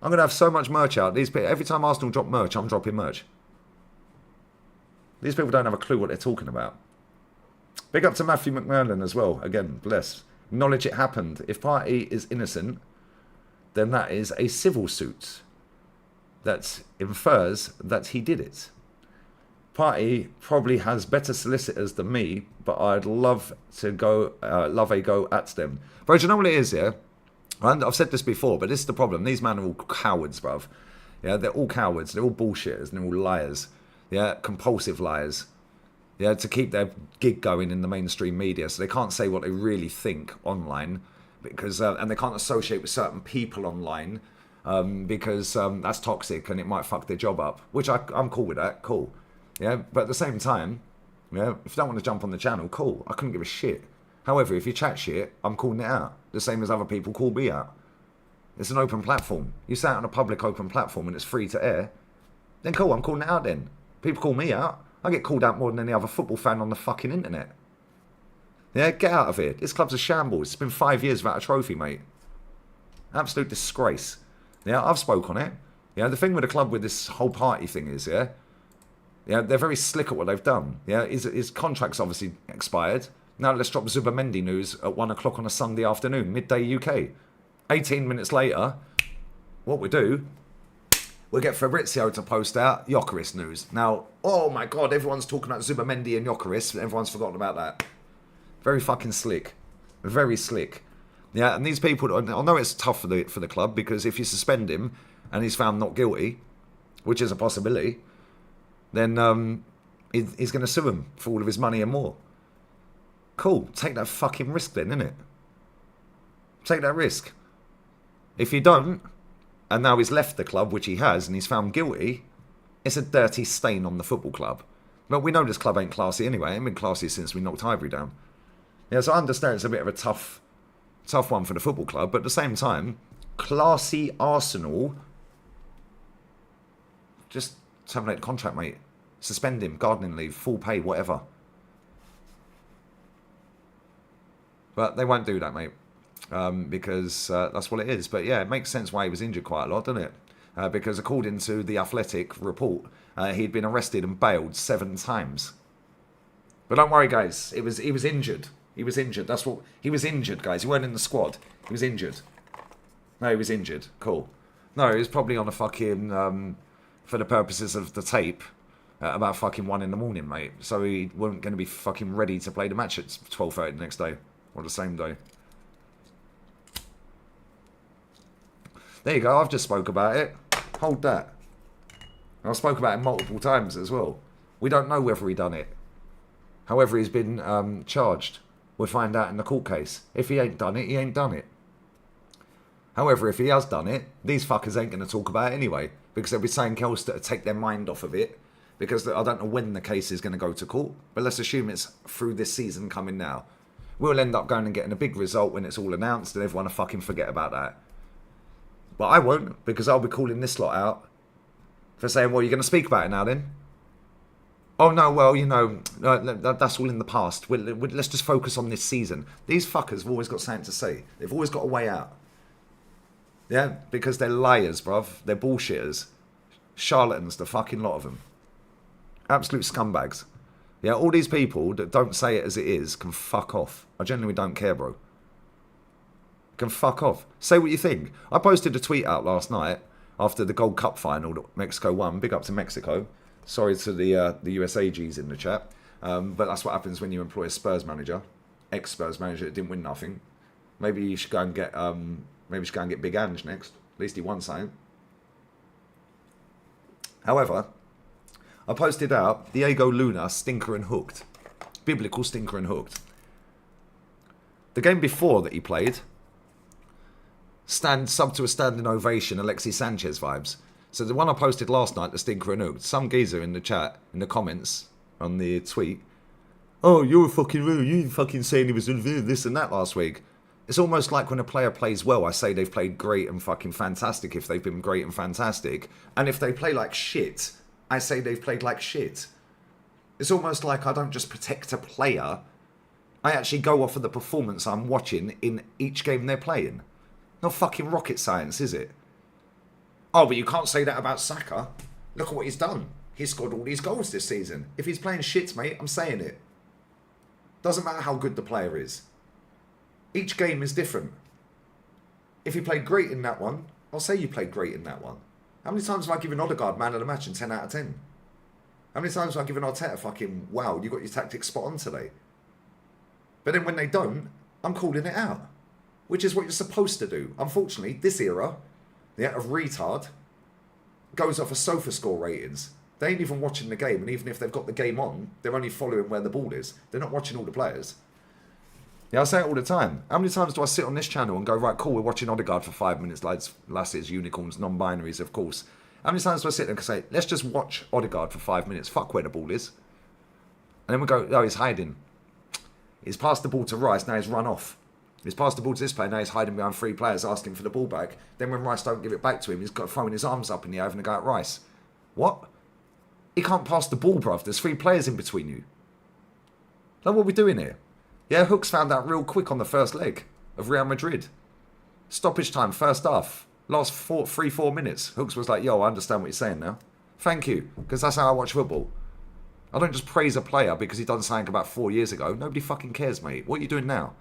I'm going to have so much merch out. These people, every time Arsenal drop merch, I'm dropping merch. These people don't have a clue what they're talking about. Big up to Matthew McMurlin as well. Again, bless. Acknowledge it happened. If party is innocent, then that is a civil suit. That infers that he did it. Party probably has better solicitors than me, but I'd love a go at them. Bro, do you know what it is, yeah? And I've said this before, but this is the problem. These men are all cowards, bruv. Yeah, they're all cowards. They're all bullshitters. And they're all liars. Yeah, compulsive liars. Yeah, to keep their gig going in the mainstream media. So they can't say what they really think online. Because and they can't associate with certain people online. Because that's toxic and it might fuck their job up. Which I'm cool with that. Cool. Yeah, but at the same time, yeah, if you don't want to jump on the channel, cool. I couldn't give a shit. However, if you chat shit, I'm calling it out. The same as other people call me out. It's an open platform. You sat on a public open platform and it's free to air. Then cool, I'm calling it out then. People call me out. I get called out more than any other football fan on the fucking internet. Yeah, get out of here. This club's a shambles. It's been 5 years without a trophy, mate. Absolute disgrace. Yeah, I've spoke on it. Yeah, the thing with the club with this whole party thing is, yeah, they're very slick at what they've done. Yeah, his contract's obviously expired. Now let's drop Zubamendi news at 1 o'clock on a Sunday afternoon, midday UK. 18 minutes later, what we do, we'll get Fabrizio to post out Yökeres news. Now, oh my God, everyone's talking about Zubamendi and Gyökeres. Everyone's forgotten about that. Very fucking slick. Very slick. Yeah, and these people, I know it's tough for the club because if you suspend him and he's found not guilty, which is a possibility, then he's going to sue him for all of his money and more. Cool, take that fucking risk then, innit? Take that risk. If you don't, and now he's left the club, which he has, and he's found guilty, It's a dirty stain on the football club. But we know this club ain't classy anyway. It ain't been classy since we knocked Highbury down. Yeah, so I understand it's a bit of a tough one for the football club, but at the same time, classy Arsenal, just terminate the contract, mate. Suspend him, gardening leave, full pay, whatever. But they won't do that, mate, because that's what it is. But yeah, it makes sense why he was injured quite a lot, doesn't it? Because according to the Athletic report, he'd been arrested and bailed 7 times. But don't worry, guys. He was injured. He was injured. That's what he was injured, guys. He weren't in the squad. He was injured. No, he was injured. Cool. No, he was probably on a fucking for the purposes of the tape at about fucking 1 in the morning, mate. So he wasn't going to be fucking ready to play the match at 12:30 the next day or the same day. There you go. I've just spoke about it. Hold that. I spoke about it multiple times as well. We don't know whether he done it. However, he's been charged. We'll find out in the court case. If he ain't done it, he ain't done it. However, if he has done it, these fuckers ain't going to talk about it anyway, because they'll be saying else to take their mind off of it, because I don't know when the case is going to go to court, but let's assume it's through this season coming now. We'll end up going and getting a big result when it's all announced, and everyone will fucking forget about that. But I won't, because I'll be calling this lot out for saying, well, you're going to speak about it now then? Oh, no, well, you know, that's all in the past. Let's just focus on this season. These fuckers have always got something to say. They've always got a way out. Yeah, because they're liars, bruv. They're bullshitters. Charlatans, the fucking lot of them. Absolute scumbags. Yeah, all these people that don't say it as it is can fuck off. I genuinely don't care, bro. Can fuck off. Say what you think. I posted a tweet out last night after the Gold Cup final that Mexico won. Big up to Mexico. Sorry to the USA Gs in the chat. But that's what happens when you employ a Spurs manager. Ex-Spurs manager that didn't win nothing. Maybe you should go and get Big Ange next. At least he won something. However, I posted out Diego Luna, stinker and hooked. Biblical stinker and hooked. The game before that he played, sub to a standing ovation, Alexis Sanchez vibes. So the one I posted last night, the stinker and hooked, some geezer in the chat, in the comments, on the tweet, oh, you're a fucking rude, you fucking saying he was this and that last week. It's almost like when a player plays well, I say they've played great and fucking fantastic if they've been great and fantastic. And if they play like shit, I say they've played like shit. It's almost like I don't just protect a player. I actually go off of the performance I'm watching in each game they're playing. Not fucking rocket science, is it? Oh, but you can't say that about Saka. Look at what he's done. He's scored all these goals this season. If he's playing shit, mate, I'm saying it. Doesn't matter how good the player is. Each game is different. If you played great in that one, I'll say you played great in that one. How many times have I given Odegaard man of the match and 10 out of 10? How many times have I given Arteta fucking, wow, you got your tactics spot on today? But then when they don't, I'm calling it out. Which is what you're supposed to do. Unfortunately, this era, of retard, goes off of sofa score ratings. They ain't even watching the game, and even if they've got the game on, they're only following where the ball is. They're not watching all the players. Yeah, I say it all the time. How many times do I sit on this channel and go, right, cool, we're watching Odegaard for 5 minutes, lads, lasses, unicorns, non-binaries, of course. How many times do I sit there and say, let's just watch Odegaard for 5 minutes, fuck where the ball is. And then we go, oh, he's hiding. He's passed the ball to Rice, now he's run off. He's passed the ball to this player, now he's hiding behind 3 players asking for the ball back. Then when Rice don't give it back to him, he's got throwing his arms up in the air having a go at Rice. What? He can't pass the ball, bruv. There's 3 players in between you. Like, what are we doing here? Yeah, Hooks found out real quick on the first leg of Real Madrid. Stoppage time, first half. Last 3-4 minutes. Hooks was like, yo, I understand what you're saying now. Thank you, because that's how I watch football. I don't just praise a player because he done something about 4 years ago. Nobody fucking cares, mate. What are you doing now?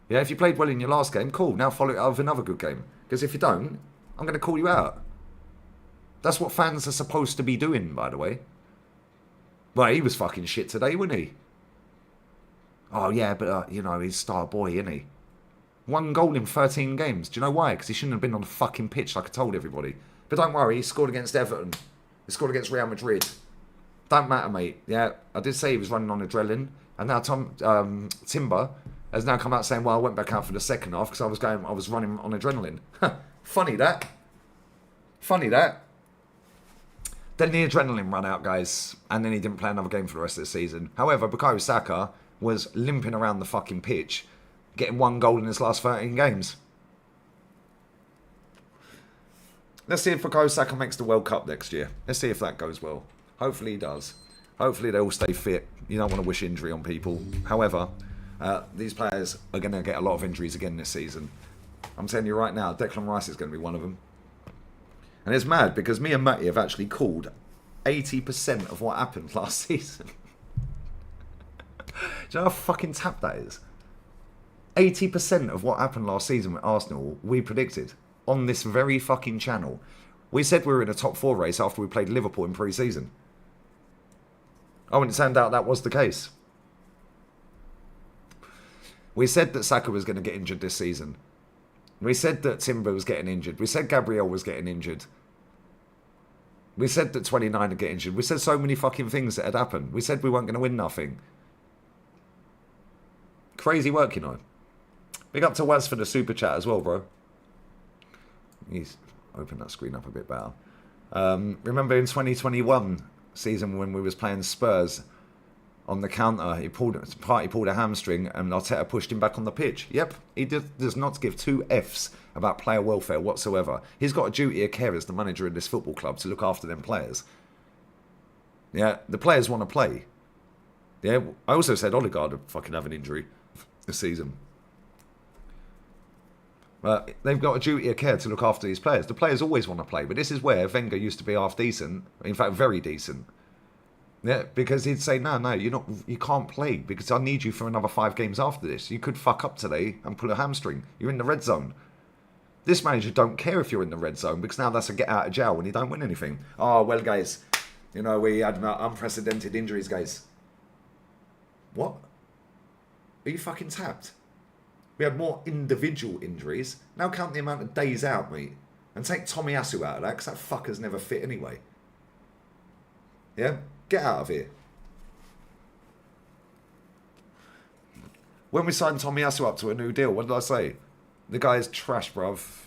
Yeah, if you played well in your last game, cool. Now follow it up with another good game. Because if you don't, I'm going to call you out. That's what fans are supposed to be doing, by the way. Well, he was fucking shit today, wasn't he? Oh, yeah, but, you know, he's star boy, isn't he? 1 goal in 13 games. Do you know why? Because he shouldn't have been on the fucking pitch like I told everybody. But don't worry, he scored against Everton. He scored against Real Madrid. Don't matter, mate. Yeah, I did say he was running on adrenaline. And now Timber has now come out saying, well, I went back out for the second half because I was running on adrenaline. Funny that. Funny that. Then the adrenaline ran out, guys, and then he didn't play another game for the rest of the season. However, Bukayo Saka was limping around the fucking pitch, getting 1 goal in his last 13 games. Let's see if Bukayo Saka makes the World Cup next year. Let's see if that goes well. Hopefully he does. Hopefully they all stay fit. You don't want to wish injury on people. However, these players are going to get a lot of injuries again this season. I'm telling you right now, Declan Rice is going to be one of them. And it's mad because me and Matty have actually called 80% of what happened last season. Do you know how fucking tapped that is? 80% of what happened last season with Arsenal, we predicted on this very fucking channel. We said we were in a top 4 race after we played Liverpool in pre-season. Oh, and it turned out that was the case. We said that Saka was going to get injured this season. We said that Timber was getting injured. We said Gabriel was getting injured. We said that 29 would get injured. We said so many fucking things that had happened. We said we weren't going to win nothing. Crazy work, you know. Big up to Waz for the super chat as well, bro. He's opened that screen up a bit better. Remember in 2021 season when we was playing Spurs on the counter, Partey pulled a hamstring and Arteta pushed him back on the pitch. Yep, he does not give 2 Fs about player welfare whatsoever. He's got a duty of care as the manager of this football club to look after them players. Yeah, the players want to play. Yeah, I also said Odegaard would fucking have an injury this season. But they've got a duty of care to look after these players. The players always want to play, but this is where Wenger used to be half decent. In fact, very decent. Yeah, because he'd say, no, you can't play because I need you for another 5 games after this. You could fuck up today and pull a hamstring. You're in the red zone. This manager don't care if you're in the red zone because now that's a get out of jail when you don't win anything. Oh, well, guys, you know, we had unprecedented injuries, guys. What? Are you fucking tapped? We had more individual injuries. Now count the amount of days out, mate. And take Tomiyasu out of that because that fucker's never fit anyway. Yeah? Get out of here. When we signed Tomiyasu up to a new deal, what did I say? The guy is trash, bruv.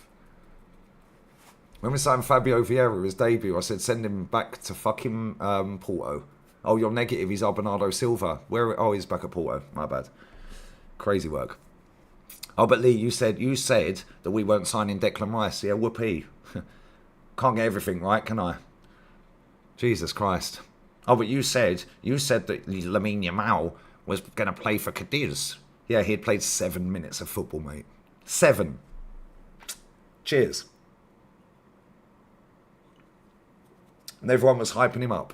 When we signed Fabio Vieira, his debut, I said send him back to fucking Porto. Oh, you're negative, he's Bernardo Silva. Oh, he's back at Porto. My bad. Crazy work. Oh, but Lee, you said that we weren't signing Declan Rice. Yeah, whoopee. Can't get everything right, can I? Jesus Christ. Oh, but you said that Lamine Yamal was going to play for Cadiz. Yeah, he had played 7 minutes of football, mate. 7. Cheers. And everyone was hyping him up.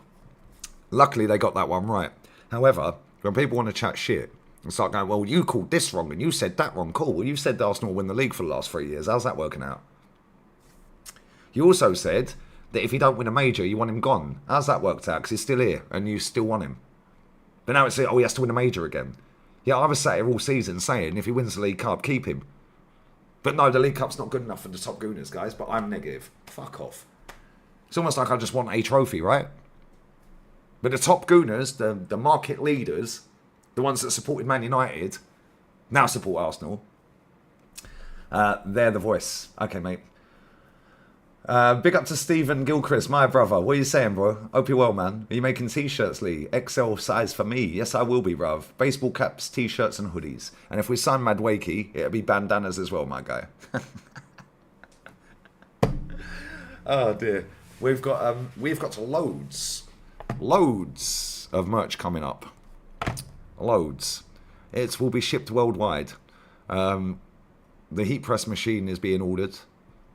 Luckily, they got that one right. However, when people want to chat shit, and start going, well, you called this wrong and you said that wrong. Cool. Well, you said that Arsenal will win the league for the last 3 years. How's that working out? You also said that if he don't win a major, you want him gone. How's that worked out? Because he's still here and you still want him. But now it's like, oh, he has to win a major again. Yeah, I was sat here all season saying if he wins the League Cup, keep him. But no, the League Cup's not good enough for the top Gooners, guys. But I'm negative. Fuck off. It's almost like I just want a trophy, right? But the top Gooners, the market leaders, the ones that supported Man United, now support Arsenal. They're the voice. Okay, mate. Big up to Stephen Gilchrist, my brother. What are you saying, bro? Hope you're well, man. Are you making t-shirts, Lee? XL size for me. Yes, I will be, bruv. Baseball caps, t-shirts and hoodies. And if we sign Madwakey, it'll be bandanas as well, my guy. Oh, dear. We've got loads of merch coming up. Loads. It will be shipped worldwide. The heat press machine is being ordered.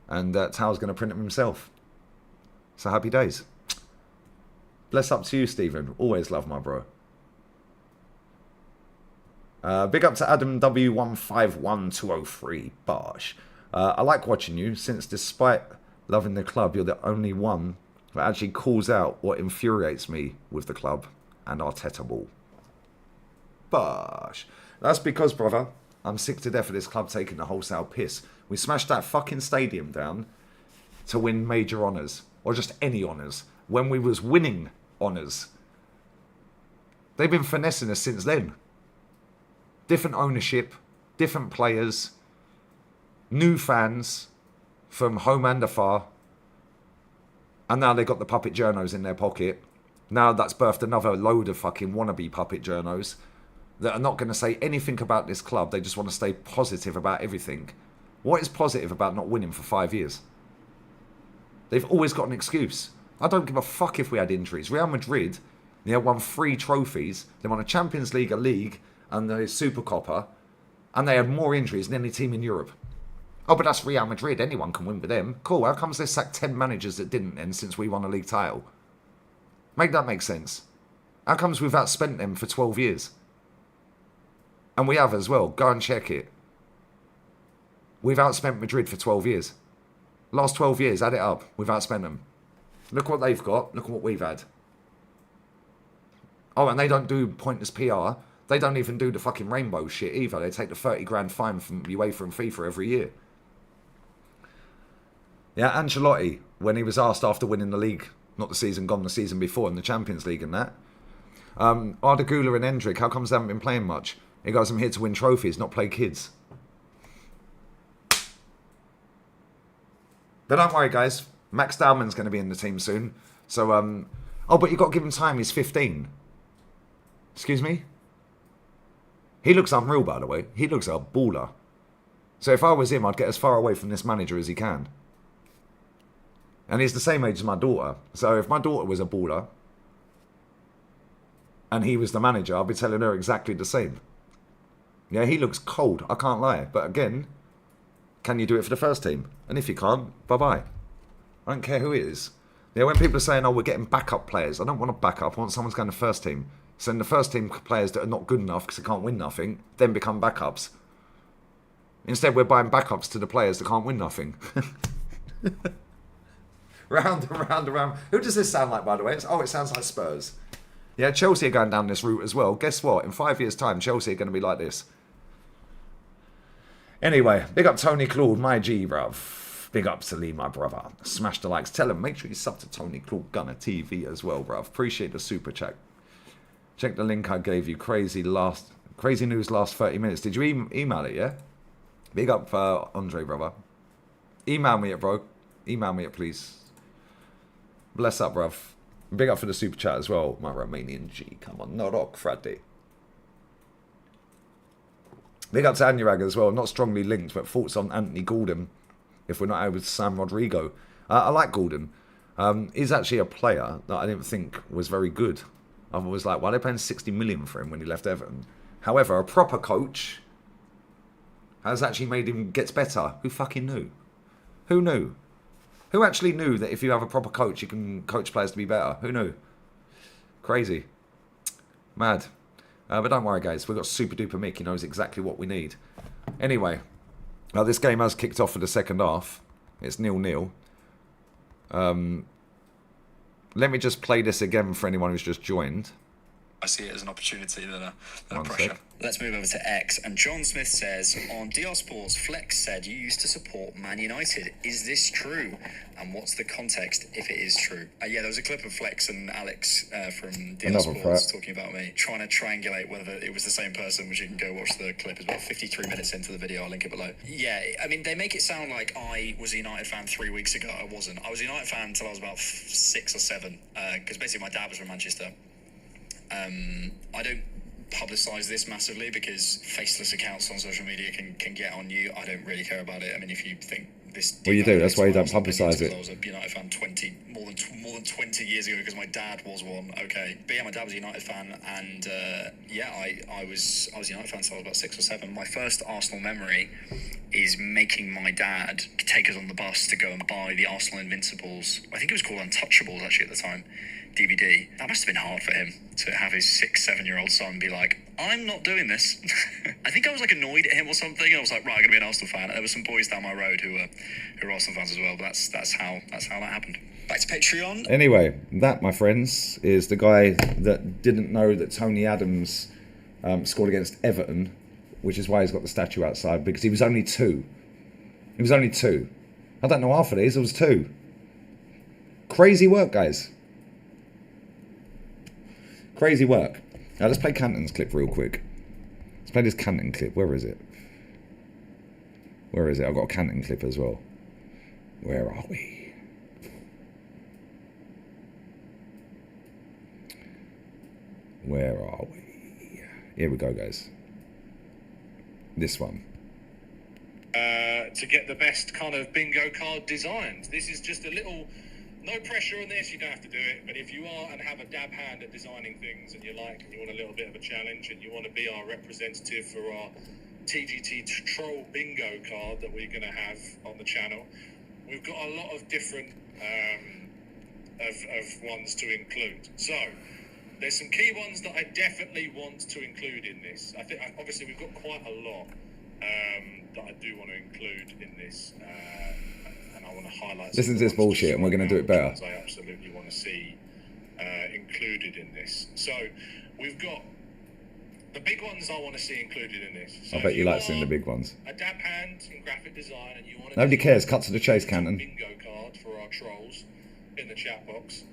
And Tao's going to print them himself. So happy days. Bless up to you, Stephen. Always love my bro. Big up to Adam W151203. Bosh. I like watching you, since despite loving the club, you're the only one that actually calls out what infuriates me with the club and Arteta ball. Bosh. That's because, brother, I'm sick to death of this club taking the wholesale piss. We smashed that fucking stadium down to win major honours. Or just any honours. When we was winning honours. They've been finessing us since then. Different ownership. Different players. New fans. From home and afar. And now they got the puppet journos in their pocket. Now that's birthed another load of fucking wannabe puppet journos that are not going to say anything about this club. They just want to stay positive about everything. What is positive about not winning for 5 years? They've always got an excuse. I don't give a fuck if we had injuries. Real Madrid, they have won 3 trophies. They won a Champions League, a league, and the Super Copa. And they had more injuries than any team in Europe. Oh, but that's Real Madrid. Anyone can win with them. Cool. How comes they sacked 10 managers that didn't then since we won a league title? Make that make sense. How comes we've outspent them for 12 years? And we have as well. Go and check it. We've outspent Madrid for 12 years. Last 12 years, add it up. We've outspent them. Look what they've got. Look at what we've had. Oh, and they don't do pointless PR. They don't even do the fucking rainbow shit either. They take the 30 grand fine from UEFA and FIFA every year. Yeah, Ancelotti, when he was asked after winning the league, not the season gone, the season before in the Champions League and that. Arda Güler and Hendrick, how comes they haven't been playing much? He goes, I'm here to win trophies, not play kids. But don't worry, guys. Max Dowman's going to be in the team soon. So, oh, but you've got to give him time. He's 15. Excuse me? He looks unreal, by the way. He looks a baller. So if I was him, I'd get as far away from this manager as he can. And he's the same age as my daughter. So if my daughter was a baller and he was the manager, I'd be telling her exactly the same. Yeah, he looks cold. I can't lie. But again, can you do it for the first team? And if you can't, bye-bye. I don't care who it is. Yeah, when people are saying, oh, we're getting backup players, I don't want a backup. I want someone's going to first team. So then the first team players that are not good enough because they can't win nothing, then become backups. Instead, we're buying backups to the players that can't win nothing. Round and round and round. Who does this sound like, by the way? It sounds like Spurs. Yeah, Chelsea are going down this route as well. Guess what? In 5 years' time, Chelsea are going to be like this. Anyway, big up Tony Claude, my G, bruv. Big up to Lee, my brother. Smash the likes. Tell him, make sure you sub to Tony Claude Gunner TV as well, bruv. Appreciate the super chat. Check the link I gave you. Crazy news last 30 minutes. Did you email it, yeah? Big up Andre, brother. Email me it, bro. Email me it, please. Bless up, bruv. Big up for the super chat as well, my Romanian G. Come on, not rock, Friday. Big up to Anurag as well. Not strongly linked, but thoughts on Anthony Gordon, if we're not able to Sam Rodrigo. I like Gordon. He's actually a player that I didn't think was very good. I was like, why are they paying 60 million for him when he left Everton? However, a proper coach has actually made him gets better. Who fucking knew? Who knew? Who actually knew that if you have a proper coach, you can coach players to be better? Who knew? Crazy. Mad. But don't worry, guys. We've got super duper Mick. He knows exactly what we need. Anyway, this game has kicked off for the second half. It's 0-0. Let me just play this again for anyone who's just joined.
I see it as an opportunity than a
One
pressure.
sec.
Let's move over to X. And John Smith says, on DR Sports, Flex said you used to support Man United. Is this true? And what's the context if it is true? Yeah, there was a clip of Flex and Alex from DR
Another
Sports
threat.
talking about me, trying to triangulate whether it was the same person, which you can go watch the clip. It's about 53 minutes into the video. I'll link it below. Yeah, I mean, they make it sound like I was a United fan 3 weeks ago. I wasn't. I was a United fan until I was about 6 or 7, because basically my dad was from Manchester. I don't publicise this massively because faceless accounts on social media can get on you. I don't really care about it. I mean, if you think this,
Well, you do. That's why you don't publicise it.
I was a United fan more than 20 years ago because my dad was one. Okay, but yeah, my dad was a United fan, and yeah, I was a United fan until I was about 6 or 7. My first Arsenal memory is making my dad take us on the bus to go and buy the Arsenal Invincibles. I think it was called Untouchables actually at the time. DVD. That must have been hard for him to have his 6-7-year-old son be like, I'm not doing this. I think I was like annoyed at him or something. And I was like, right, I'm gonna be an Arsenal fan. And there were some boys down my road who were Arsenal fans as well. But that's how that happened. Back to Patreon.
Anyway, that, my friends, is the guy that didn't know that Tony Adams scored against Everton, which is why he's got the statue outside, because he was only 2. He was only 2. I don't know half of these. It was 2. Crazy work, guys. Crazy work. Now let's play Canton's clip real quick. Let's play this Canton clip. Where is it? Where is it? I've got a Canton clip as well. Where are we? Where are we? Here we go, guys. This one.
To get the best kind of bingo card designed. This is just a little, no pressure on this, you don't have to do it, but if you are and have a dab hand at designing things and you want a little bit of a challenge and you want to be our representative for our TGT Troll bingo card that we're going to have on the channel, we've got a lot of different of ones to include. So there's some key ones that I definitely want to include in this. I think obviously we've got quite a lot that I do want to include in this, and I want to highlight.
Listen to this bullshit, and we're going to do it better.
I absolutely want to see included in this. So we've got the big ones I want to see included in this. So
I bet you like seeing the big ones.
A dab hand in graphic design, and you want to
Nobody cares. Cut to the chase, Canton.
Bingo card for our trolls in the chat box.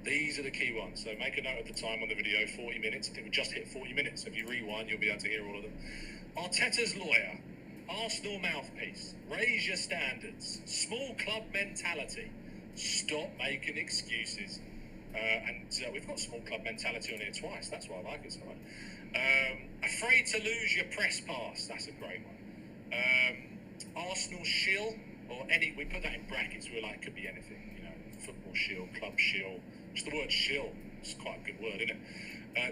These are the key ones. So make a note of the time on the video, 40 minutes. I think we just hit 40 minutes. So if you rewind, you'll be able to hear all of them. Arteta's lawyer, Arsenal mouthpiece, raise your standards, small club mentality, stop making excuses. And we've got small club mentality on here twice. That's why I like it so much. Afraid to lose your press pass. That's a great one. Arsenal shill, or any, we put that in brackets. We're like, it could be anything, you know, football shill, club shill. Just the word shill. It's quite a good word, isn't it?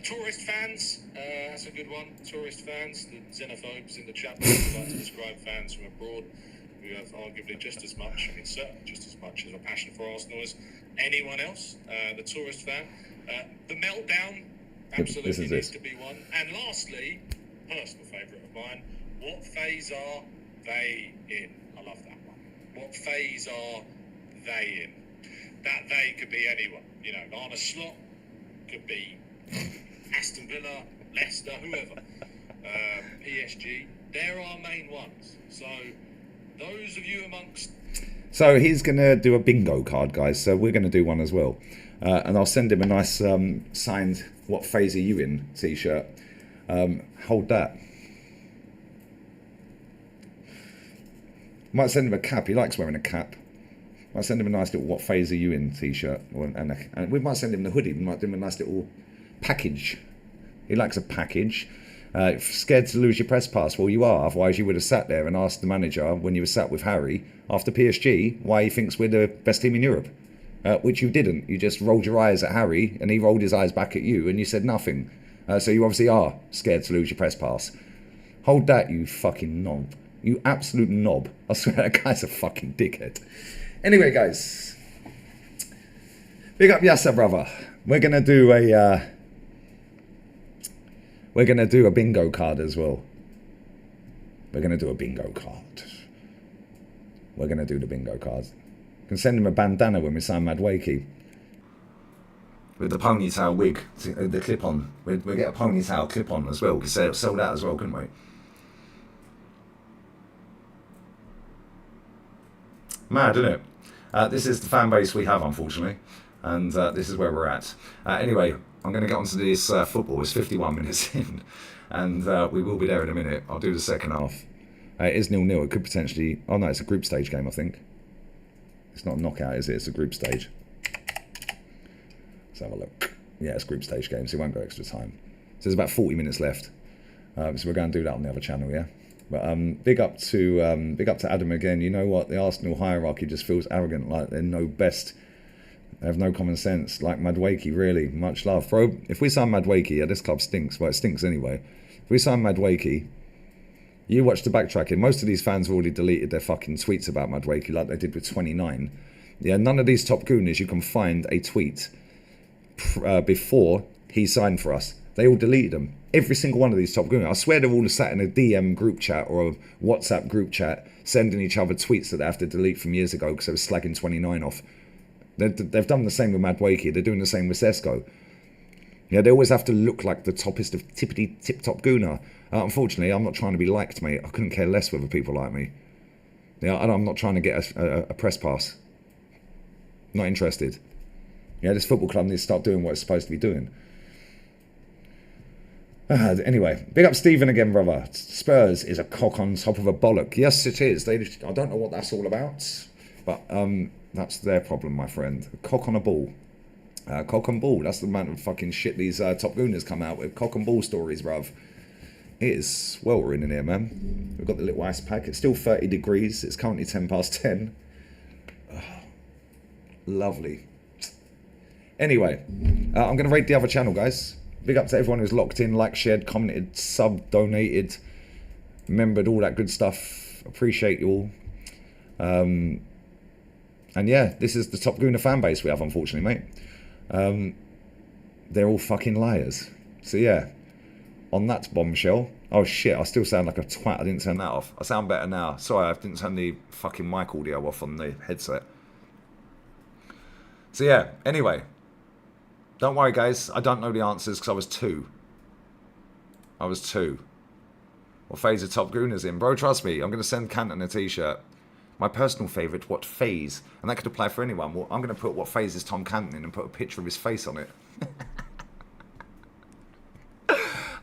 Tourist fans, that's a good one. Tourist fans, the xenophobes in the chat box who like to describe fans from abroad who have arguably just as much, I mean certainly just as much as a passion for Arsenal as anyone else. The tourist fan. The meltdown absolutely needs to be one. And lastly, personal favourite of mine, what phase are they in? I love that one. What phase are they in? That they could be anyone. You know, Arne Slot could be Aston Villa, Leicester, whoever, PSG. They're our main ones. So those of you amongst...
So he's going to do a bingo card, guys. So we're going to do one as well. And I'll send him a nice signed "What Phase Are You In" t-shirt. Hold that. Might send him a cap. He likes wearing a cap. Might send him a nice little "What Phase Are You In" t-shirt. And we might send him the hoodie. We might do him a nice little package. He likes a package. Scared to lose your press pass? Well, you are. Otherwise, you would have sat there and asked the manager when you were sat with Harry after PSG why he thinks we're the best team in Europe. Which you didn't. You just rolled your eyes at Harry and he rolled his eyes back at you and you said nothing. So you obviously are scared to lose your press pass. Hold that, you fucking knob. You absolute knob. I swear that guy's a fucking dickhead. Anyway, guys. Big up Yasser, brother. We're going to do a... We're going to do a bingo card as well. We're going to do a bingo card. We're going to do the bingo card. You can send him a bandana when we sign Madwakey. With the ponytail wig, the clip-on. We'll get a ponytail clip-on as well. We could sell that as well, couldn't we? Mad, isn't it? This is the fan base we have, unfortunately. And this is where we're at. Anyway, I'm going to get onto this football. It's 51 minutes in. And we will be there in a minute. I'll do the second half. It is 0-0. It could potentially... Oh, no, it's a group stage game, I think. It's not a knockout, is it? It's a group stage. Let's have a look. Yeah, it's a group stage game, so it won't go extra time. So there's about 40 minutes left. So we're going to do that on the other channel, yeah? But big up to Adam again. You know what? The Arsenal hierarchy just feels arrogant, like they know best. They have no common sense. Like Madwakey, really. Much love. Bro, if we sign Madwakey, yeah, this club stinks. Well, it stinks anyway. If we sign Madwakey, you watch the backtracking. Most of these fans have already deleted their fucking tweets about Madwakey like they did with 29. Yeah, none of these top Gooners you can find a tweet before he signed for us. They all deleted them. Every single one of these top Gooners. I swear they're all sat in a DM group chat or a WhatsApp group chat sending each other tweets that they have to delete from years ago because they were slagging 29 off. They've done the same with Madwakey. They're doing the same with Sesko. Yeah, they always have to look like the toppest of tippity tip-top Gooner. Unfortunately, I'm not trying to be liked, mate. I couldn't care less whether people like me. Yeah, and I'm not trying to get a press pass. Not interested. Yeah, this football club needs to start doing what it's supposed to be doing. Anyway, big up Stephen again, brother. Spurs is a cock on top of a bollock. Yes, it is. I don't know what that's all about, but that's their problem, my friend. A cock on a ball. Cock and ball. That's the amount of fucking shit these top Gooners come out with. Cock and ball stories, bruv. It is sweltering in here, man. We've got the little ice pack. It's still 30 degrees. It's currently 10 past 10. Oh, lovely. Anyway, I'm going to rate the other channel, guys. Big up to everyone who's locked in, liked, shared, commented, subbed, donated, remembered, all that good stuff. Appreciate you all. And yeah, this is the top Gooner fan base we have, unfortunately, mate. They're all fucking liars. So yeah, on that bombshell. Oh shit, I still sound like a twat. I didn't turn that off. I sound better now. Sorry, I didn't turn the fucking mic audio off on the headset. So yeah, anyway. Don't worry, guys. I don't know the answers because I was 2. What phase are top Gooners in? Bro, trust me. I'm going to send Canton a t-shirt. My personal favourite, what phase? And that could apply for anyone. Well, I'm going to put what phase is Tom Canton in and put a picture of his face on it.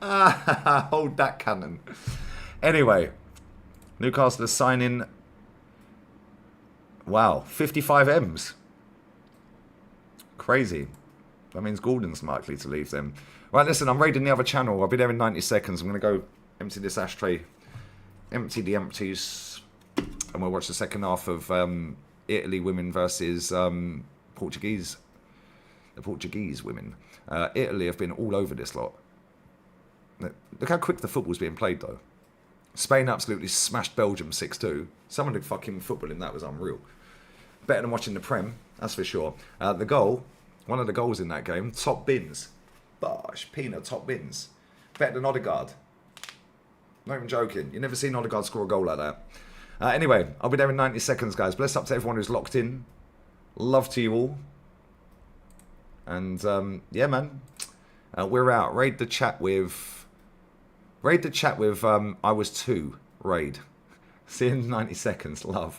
Hold that cannon. Anyway, Newcastle are signing. Wow, 55 M's. Crazy. That means Gordon's likely to leave them. Right, listen, I'm raiding the other channel. I'll be there in 90 seconds. I'm going to go empty this ashtray, empty the empties, and we'll watch the second half of Italy women versus Portuguese. The Portuguese women. Italy have been all over this lot. Look how quick the football's being played, though. Spain absolutely smashed Belgium 6-2. Some of the fucking football in that was unreal. Better than watching the Prem, that's for sure. The goal, one of the goals in that game, top bins. Bosh, Pina, top bins. Better than Odegaard. Not even joking. You've never seen Odegaard score a goal like that. Anyway, I'll be there in 90 seconds, guys. Bless up to everyone who's locked in. Love to you all. And, yeah, man. We're out. Raid the chat with... I was 2. Raid. See you in 90 seconds. Love.